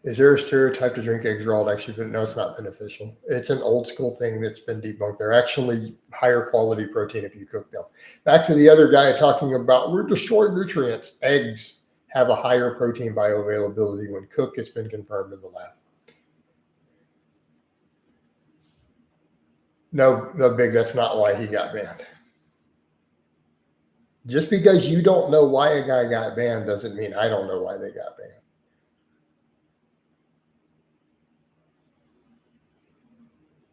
Is there a stereotype to drink eggs raw? Actually, but no, it's not beneficial. It's an old school thing that's been debunked. They're actually higher quality protein if you cook them. Back to the other guy talking about we're destroying nutrients. Eggs have a higher protein bioavailability when cooked. It's been confirmed in the lab. No, big. That's not why he got banned. Just because you don't know why a guy got banned doesn't mean I don't know why they got banned.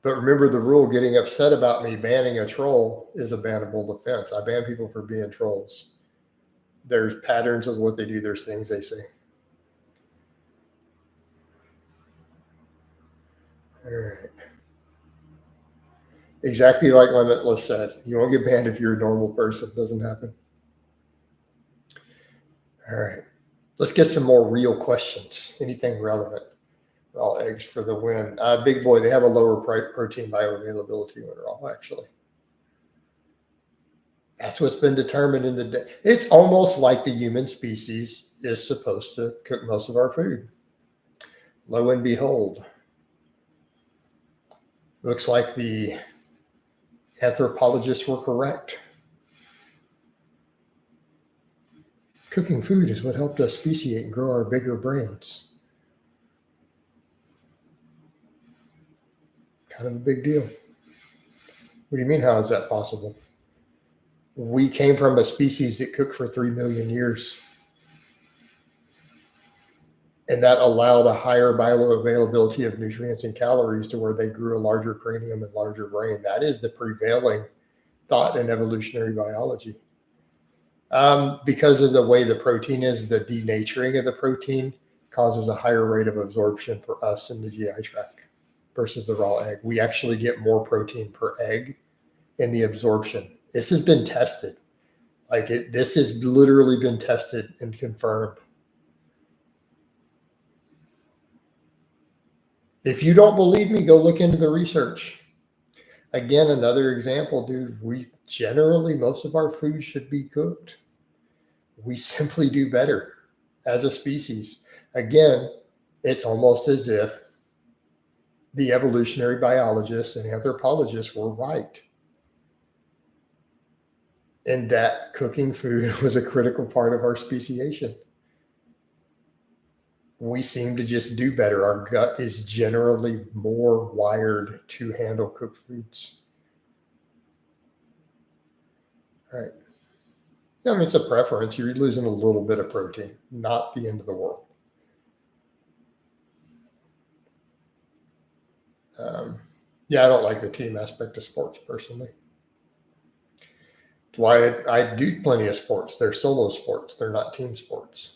But remember the rule, getting upset about me banning a troll is a bannable offense. I ban people for being trolls. There's patterns of what they do. There's things they say. All right. Exactly like Limitless said. You won't get banned if you're a normal person. It doesn't happen. All right. Let's get some more real questions. Anything relevant? Raw eggs for the win. Big boy, they have a lower protein bioavailability when raw, actually. That's what's been determined in the day. It's almost like the human species is supposed to cook most of our food. Lo and behold, looks like the anthropologists were correct. Cooking food is what helped us speciate and grow our bigger brains. Kind of a big deal. What do you mean, how is that possible? We came from a species that cooked for 3 million years. And that allowed a higher bioavailability of nutrients and calories to where they grew a larger cranium and larger brain. That is the prevailing thought in evolutionary biology. Because of the way the protein is, the denaturing of the protein causes a higher rate of absorption for us in the GI tract versus the raw egg. We actually get more protein per egg in the absorption. This has been tested. This has literally been tested and confirmed. If you don't believe me, go look into the research. Again, another example, dude, most of our food should be cooked. We simply do better as a species. Again, it's almost as if the evolutionary biologists and anthropologists were right. And that cooking food was a critical part of our speciation. We seem to just do better. Our gut is generally more wired to handle cooked foods. All right. I mean, it's a preference. You're losing a little bit of protein, not the end of the world. Yeah, I don't like the team aspect of sports personally. That's why I do plenty of sports. They're solo sports. They're not team sports.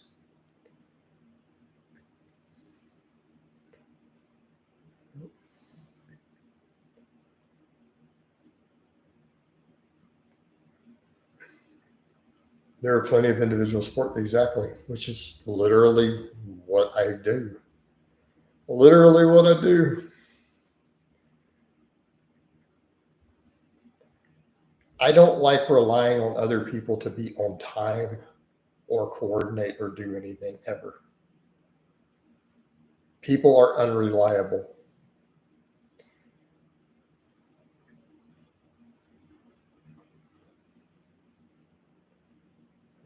There are plenty of individual sports, exactly, which is literally what I do. Literally what I do. I don't like relying on other people to be on time or coordinate or do anything ever. People are unreliable.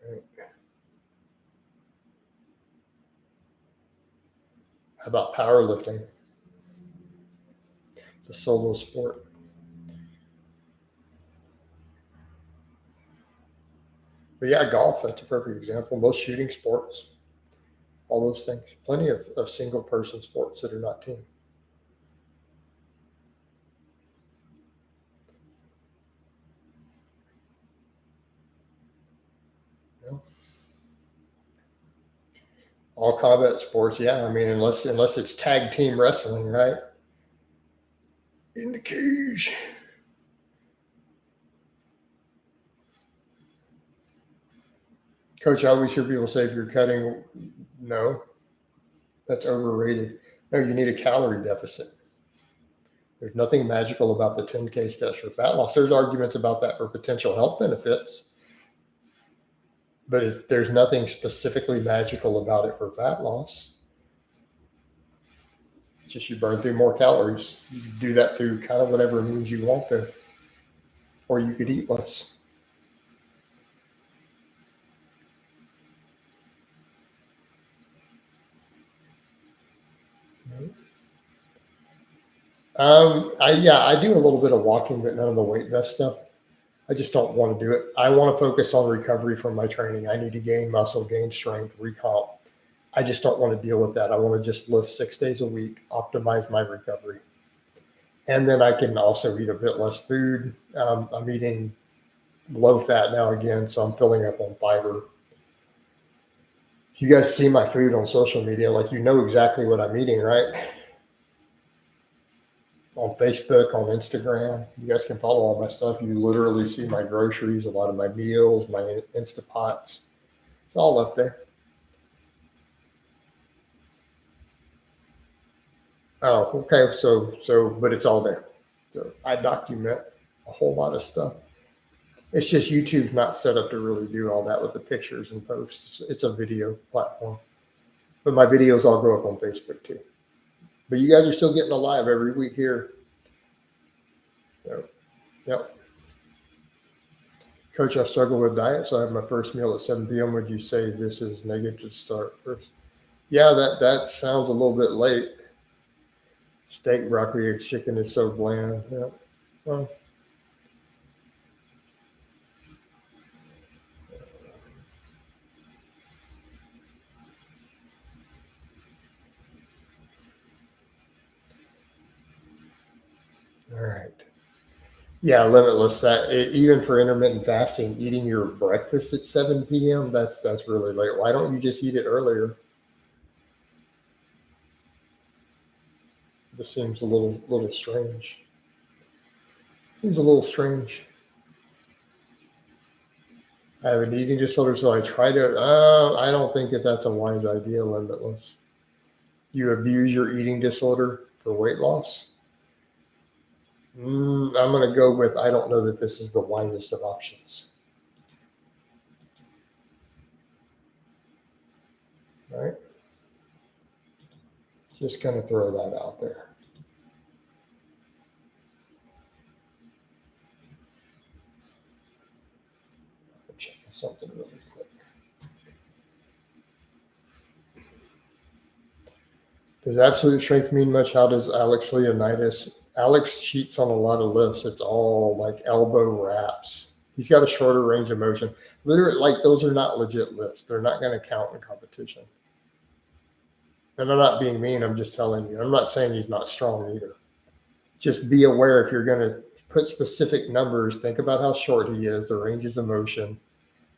Right? How about powerlifting? It's a solo sport. But yeah, golf, that's a perfect example. Most shooting sports, all those things. Plenty of single person sports that are not team. You know? All combat sports, yeah. I mean, unless it's tag team wrestling, right? In the cage. Coach, I always hear people say if you're cutting, no, that's overrated. No, you need a calorie deficit. There's nothing magical about the 10K steps for fat loss. There's arguments about that for potential health benefits, but there's nothing specifically magical about it for fat loss. It's just you burn through more calories. You do that through kind of whatever means you want to, or you could eat less. I do a little bit of walking, but none of the weight vest stuff. I just don't want to do it. I want to focus on recovery from my training. I need to gain muscle, gain strength, recomp. I just don't want to deal with that. I want to just lift 6 days a week, optimize my recovery. And then I can also eat a bit less food. I'm eating low fat now again, so I'm filling up on fiber. You guys see my food on social media, like you know exactly what I'm eating, right? On Facebook, on Instagram. You guys can follow all my stuff. You literally see my groceries, a lot of my meals, my Instapots. It's all up there. Oh, okay. But it's all there. So I document a whole lot of stuff. It's just YouTube's not set up to really do all that with the pictures and posts. It's a video platform. But my videos all go up on Facebook too. But you guys are still getting a live every week here. So, yep. Coach, I struggle with diet, so I have my first meal at 7 p.m. Would you say this is negative to start first? Yeah, that sounds a little bit late. Steak, broccoli, or chicken is so bland. Yeah. Well, all right. Yeah, limitless. Even for intermittent fasting, eating your breakfast at 7 p.m. That's really late. Why don't you just eat it earlier? This seems a little strange. Seems a little strange. I have an eating disorder, so I try to. I don't think that that's a wise idea. Limitless. You abuse your eating disorder for weight loss. I'm going to go with I don't know that this is the wisest of options. All right. Just kind of throw that out there. I'm checking something really quick. Does absolute strength mean much? How does Alex Leonidas? Alex cheats on a lot of lifts. It's all like elbow wraps. He's got a shorter range of motion. Literally, like those are not legit lifts. They're not going to count in competition. And I'm not being mean. I'm just telling you. I'm not saying he's not strong either. Just be aware if you're going to put specific numbers, think about how short he is, the ranges of motion.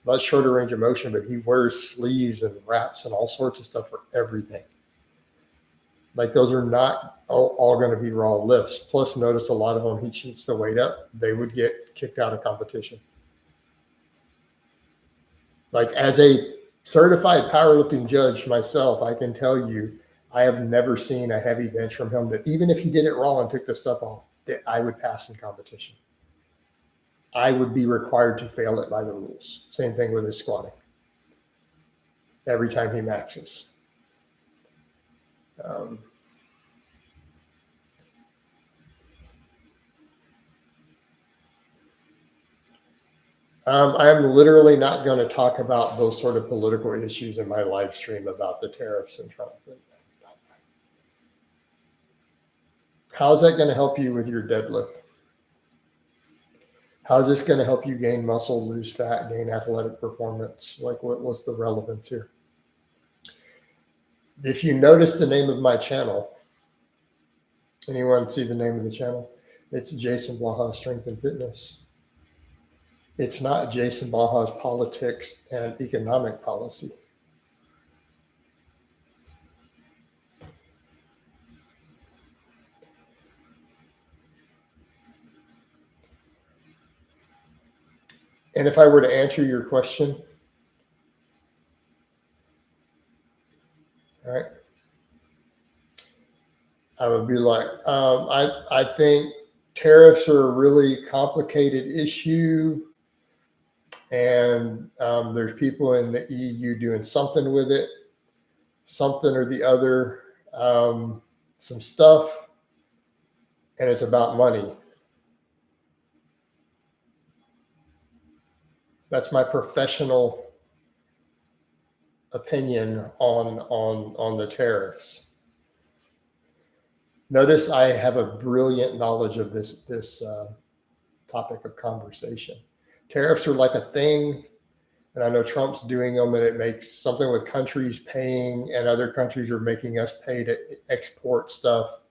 Not shorter range of motion, but he wears sleeves and wraps and all sorts of stuff for everything. Like those are not all going to be raw lifts. Plus, notice a lot of them, he cheats the weight up. They would get kicked out of competition. Like as a certified powerlifting judge myself, I can tell you, I have never seen a heavy bench from him that even if he did it raw and took the stuff off, that I would pass in competition. I would be required to fail it by the rules. Same thing with his squatting. Every time he maxes. I'm literally not going to talk about those sort of political issues in my live stream about the tariffs and Trump. How's that going to help you with your deadlift? How's this going to help you gain muscle, lose fat, gain athletic performance? Like what's the relevance here? If you notice the name of my channel, anyone see the name of the channel? It's Jason Blaha Strength and Fitness. It's not Jason Blaha's politics and economic policy. And if I were to answer your question, all right, I would be like, I think tariffs are a really complicated issue. And there's people in the EU doing something with it, something or the other, some stuff, and it's about money. That's my professional opinion on the tariffs. Notice I have a brilliant knowledge of this topic of conversation. Tariffs are like a thing, and I know Trump's doing them, and it makes something with countries paying, and other countries are making us pay to export stuff.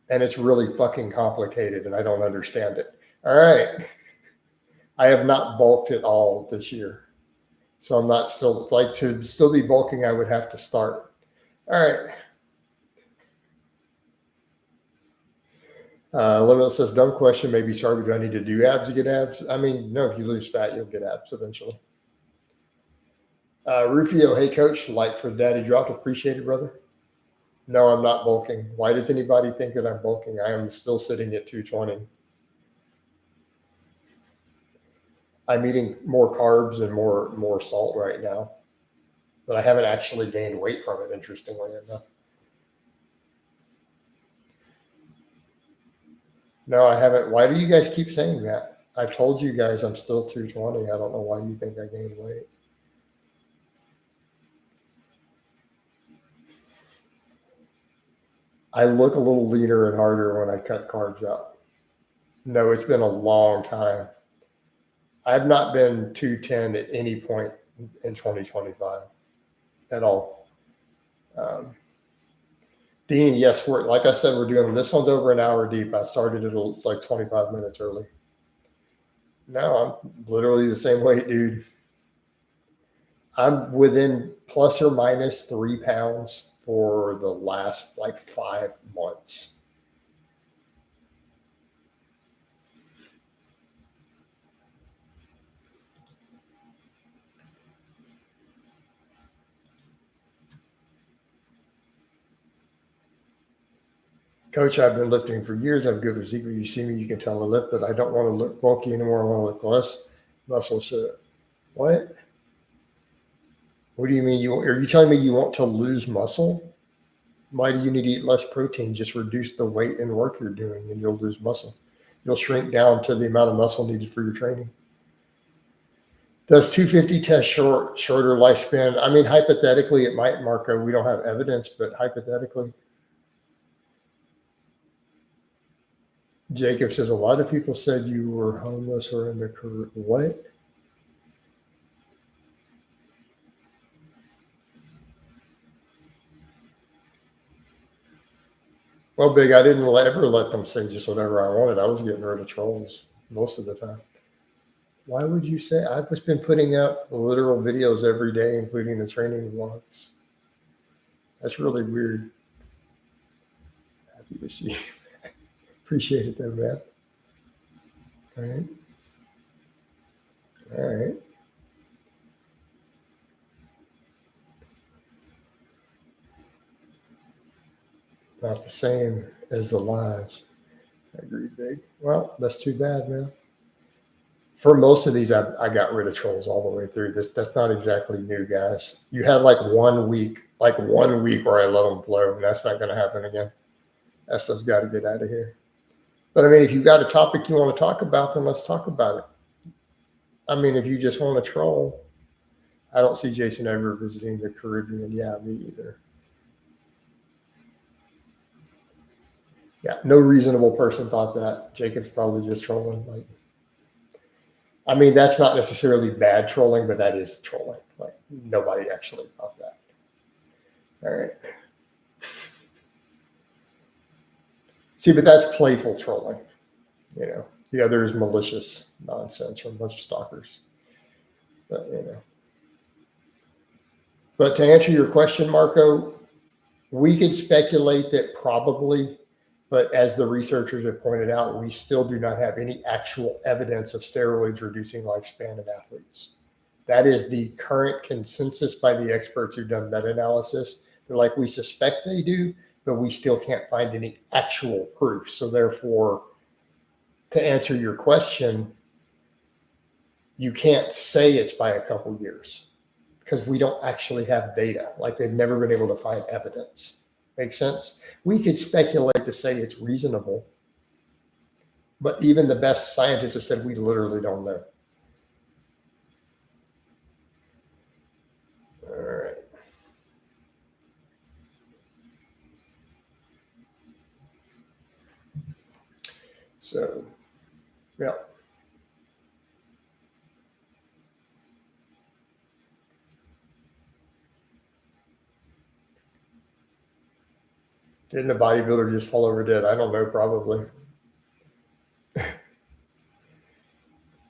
And it's really fucking complicated, and I don't understand it. All right. I have not bulked at all this year. So I'm not still, like, to still be bulking, I would have to start. All right. Limit says, dumb question, maybe sorry, do I need to do abs to get abs? I mean, no, if you lose fat, you'll get abs eventually. Rufio, hey coach, like for Daddy dropped, appreciate it, brother. No, I'm not bulking. Why does anybody think that I'm bulking? I am still sitting at 220. I'm eating more carbs and more salt right now, but I haven't actually gained weight from it, interestingly enough. No, I haven't. Why do you guys keep saying that? I've told you guys I'm still 220. I don't know why you think I gained weight. I look a little leaner and harder when I cut carbs out. No, it's been a long time. I've not been 210 at any point in 2025 at all. Dean, yes, we're, like I said, we're doing, this one's over an hour deep. I started it like 25 minutes early. No, I'm literally the same weight, dude. I'm within plus or minus 3 pounds for the last like 5 months. Coach, I've been lifting for years. I have good physique. When you see me, you can tell I lift, but I don't want to look bulky anymore. I want to look less muscle. So, what? What do you mean? Are you telling me you want to lose muscle? Why do you need to eat less protein? Just reduce the weight and work you're doing, and you'll lose muscle. You'll shrink down to the amount of muscle needed for your training. Does 250 test shorter lifespan? I mean, hypothetically, it might, Marco. We don't have evidence, but hypothetically. Jacob says, a lot of people said you were homeless or in the career. What? Well, Big, I didn't ever let them say just whatever I wanted. I was getting rid of trolls most of the time. Why would you say? I've just been putting up literal videos every day, including the training vlogs. That's really weird. Happy to see you. Appreciate it though, man. All right. All right. Not the same as the lives. I agree, Big. Well, that's too bad, man. For most of these, I got rid of trolls all the way through. That's not exactly new, guys. You had like 1 week where I let them flow, and that's not going to happen again. That stuff's got to get out of here. But I mean, if you've got a topic you want to talk about, then let's talk about it. I mean, if you just want to troll, I don't see Jason ever visiting the Caribbean. Yeah, me either. Yeah, no reasonable person thought that. Jacob's probably just trolling. Like, I mean, that's not necessarily bad trolling, but that is trolling. Like, nobody actually thought that. All right. See, but that's playful trolling. You know, the other is malicious nonsense from a bunch of stalkers. But, you know. But to answer your question, Marco, we could speculate that probably, but as the researchers have pointed out, we still do not have any actual evidence of steroids reducing lifespan in athletes. That is the current consensus by the experts who've done meta-analysis. They're like, we suspect they do, but we still can't find any actual proof. So therefore, to answer your question, you can't say it's by a couple years because we don't actually have data. Like, they've never been able to find evidence. Make sense? We could speculate to say it's reasonable, but even the best scientists have said we literally don't know. All right. So, yeah. Didn't a bodybuilder just fall over dead? I don't know, probably.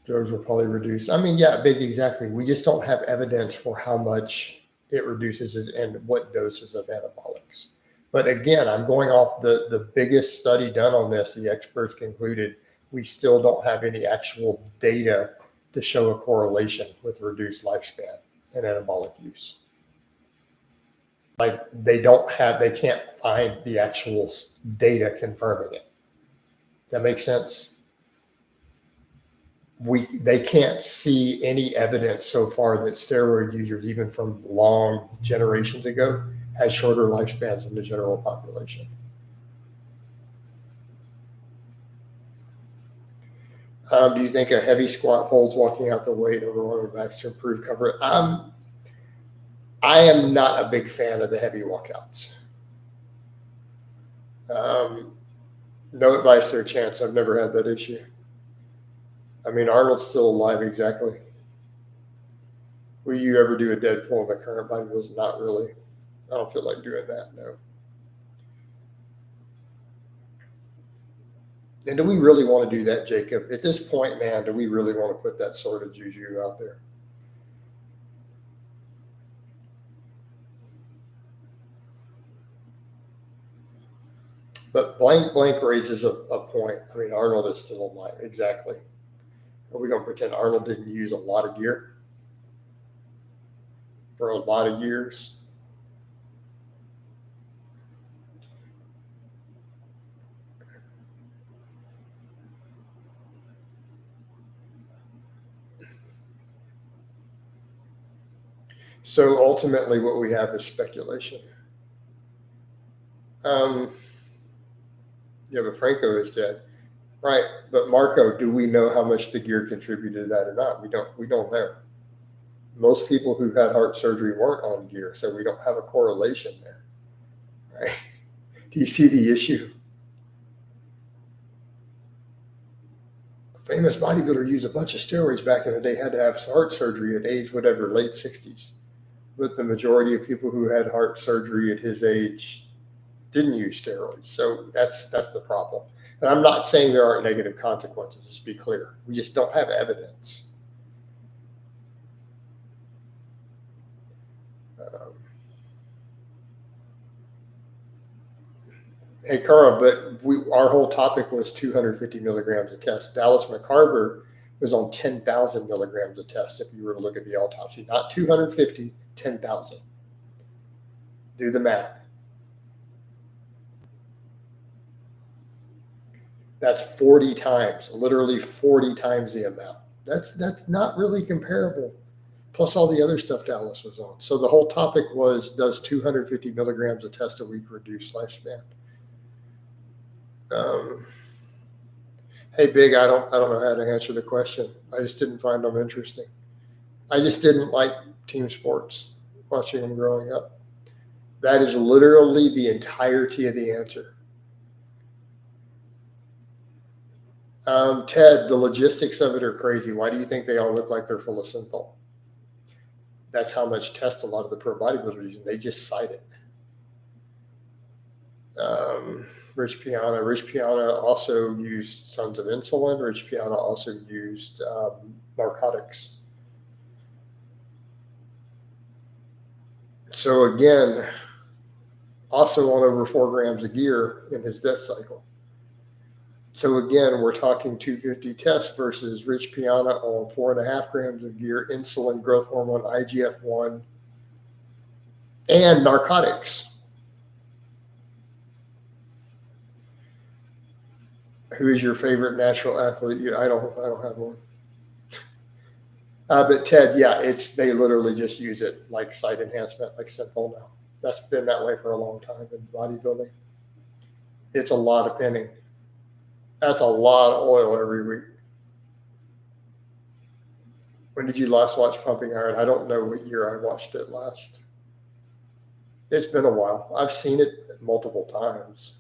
Drugs will probably reduce. I mean, yeah, Big, exactly. We just don't have evidence for how much it reduces it and what doses of anabolics. But again, I'm going off the biggest study done on this. The experts concluded we still don't have any actual data to show a correlation with reduced lifespan and anabolic use. Like, they can't find the actual data confirming it. Does that make sense? They can't see any evidence so far that steroid users, even from long generations ago, had shorter lifespans than the general population. Do you think a heavy squat holds walking out the weight over lower backs to improve coverage? I am not a big fan of the heavy walkouts. No advice or chance. I've never had that issue. I mean, Arnold's still alive, exactly. Will you ever do a dead pull in the current bodybuilders? Not really. I don't feel like doing that, no. And do we really want to do that, Jacob? At this point, man, do we really want to put that sort of juju out there? But blank raises a point. I mean, Arnold is still alive, exactly. Are we going to pretend Arnold didn't use a lot of gear for a lot of years? So ultimately, what we have is speculation. Yeah, but Franco is dead, right? But Marco, do we know how much the gear contributed to that or not? We don't know. Most people who had heart surgery weren't on gear, so we don't have a correlation there, right? Do you see the issue? A famous bodybuilder used a bunch of steroids back in the day, had to have heart surgery at age whatever, late 60s. But the majority of people who had heart surgery at his age didn't use steroids. So that's the problem. And I'm not saying there aren't negative consequences, just be clear. We just don't have evidence. Hey, Carl, but our whole topic was 250 milligrams of test. Dallas McCarver was on 10,000 milligrams of test if you were to look at the autopsy. Not 250, 10,000. Do the math. That's 40 times, literally 40 times the amount. That's not really comparable. Plus all the other stuff Dallas was on. So the whole topic was, does 250 milligrams of test a week reduce lifespan? Hey, Big, I don't know how to answer the question. I just didn't find them interesting. I just didn't like team sports, watching them growing up. That is literally the entirety of the answer. Ted, the logistics of it are crazy. Why do you think they all look like they're full of synthol? That's how much test a lot of the pro bodybuilders use. They just cite it. Rich Piana also used tons of insulin. Rich Piana also used narcotics. So again, also on over 4 grams of gear in his death cycle. So again, we're talking 250 tests versus Rich Piana on 4.5 grams of gear, insulin, growth hormone, IGF-1, and narcotics. Who is your favorite natural athlete? I don't have one. But Ted, yeah, they literally just use it like site enhancement, like synthol now. That's been that way for a long time in bodybuilding. It's a lot of pinning. That's a lot of oil every week. When did you last watch Pumping Iron? I don't know what year I watched it last. It's been a while. I've seen it multiple times.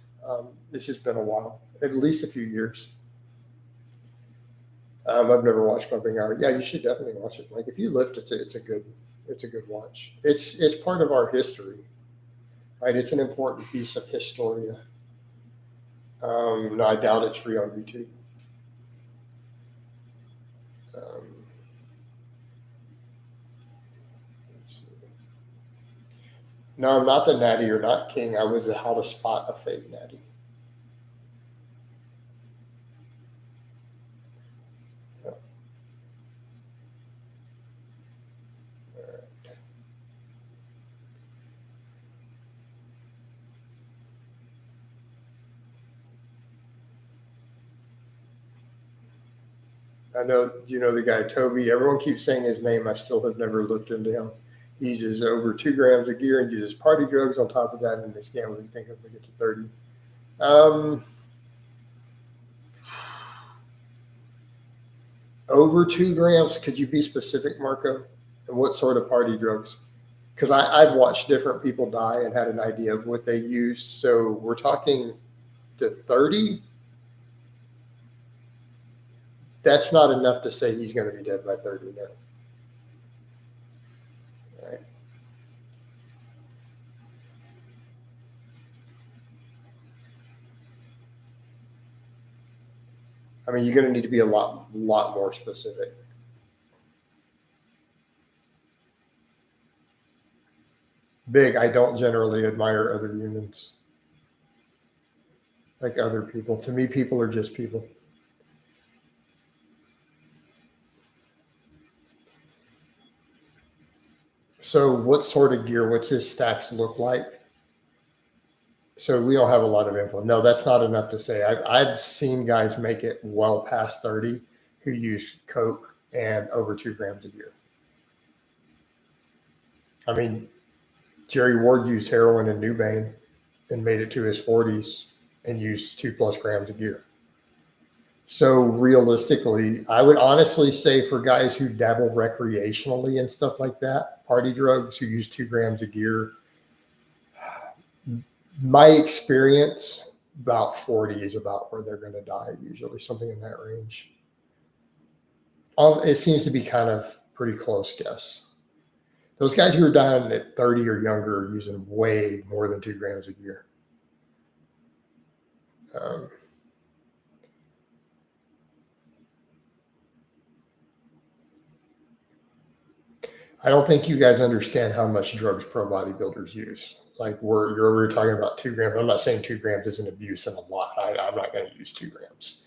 It's just been a while, at least a few years. I've never watched Pumping Iron. Yeah, you should definitely watch it. Like if you lift, it's a good watch. It's part of our history, right? It's an important piece of historia. No, I doubt it's free on YouTube. No, I'm not the Natty or not King. I was a How to Spot a Fake Natty. Yeah. All right. I know, you know the guy, Toby. Everyone keeps saying his name. I still have never looked into him. He uses over 2 grams of gear and uses party drugs on top of that, and they scan what you think of to get to 30. Over 2 grams, could you be specific, Marco? And what sort of party drugs? Because I've watched different people die and had an idea of what they used. So we're talking to 30. That's not enough to say he's going to be dead by 30 now. All right. I mean, you're going to need to be a lot more specific. Big, I don't generally admire other humans. Like other people. To me, people are just people. So what sort of gear, what's his stacks look like? So we don't have a lot of info. No, that's not enough to say. I've seen guys make it well past 30 who use Coke and over 2 grams of gear. I mean, Jerry Ward used heroin and Nubane and made it to his 40s and used 2+ grams of gear. So realistically, I would honestly say for guys who dabble recreationally and stuff like that, party drugs who use 2 grams of gear, my experience, about 40 is about where they're going to die, usually something in that range. It seems to be kind of pretty close guess. Those guys who are dying at 30 or younger are using way more than 2 grams of gear. I don't think you guys understand how much drugs pro bodybuilders use. Like you're talking about 2 grams. I'm not saying 2 grams isn't abuse and a lot. I'm not going to use 2 grams,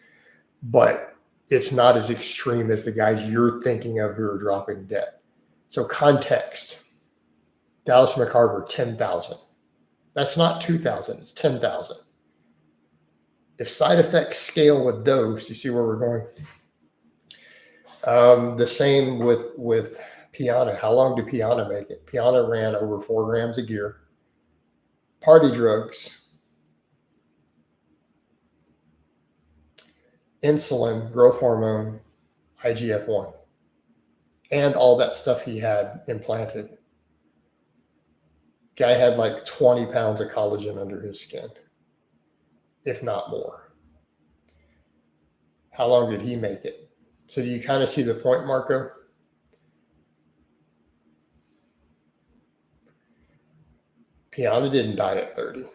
but it's not as extreme as the guys you're thinking of who are dropping dead. So context, Dallas McCarver, 10,000. That's not 2,000, it's 10,000. If side effects scale with dose, you see where we're going? The same with Piana. How long did Piana make it? Piana ran over 4 grams of gear. Party drugs, insulin, growth hormone, IGF-1, and all that stuff he had implanted. Guy had like 20 pounds of collagen under his skin, if not more. How long did he make it? So do you kind of see the point, Marco? Piana didn't die at 30. All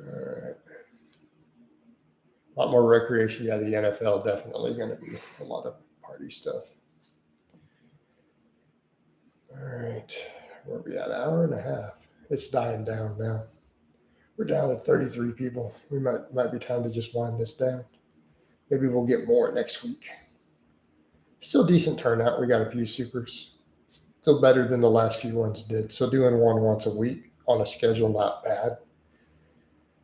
right. A lot more recreation. Yeah, the NFL definitely going to be a lot of party stuff. All right. Where are we at? An hour and a half. It's dying down now. We're down to 33 people. We might be time to just wind this down. Maybe we'll get more next week. Still decent turnout. We got a few supers. Still better than the last few ones did. So doing one once a week on a schedule, not bad.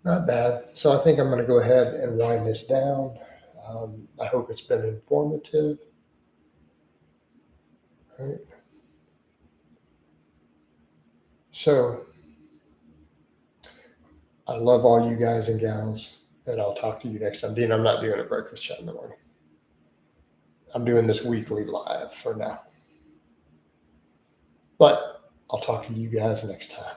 Not bad. So I think I'm going to go ahead and wind this down. I hope it's been informative. All right. So I love all you guys and gals, and I'll talk to you next time. Dean, I'm not doing a breakfast chat in the morning. I'm doing this weekly live for now. But I'll talk to you guys next time.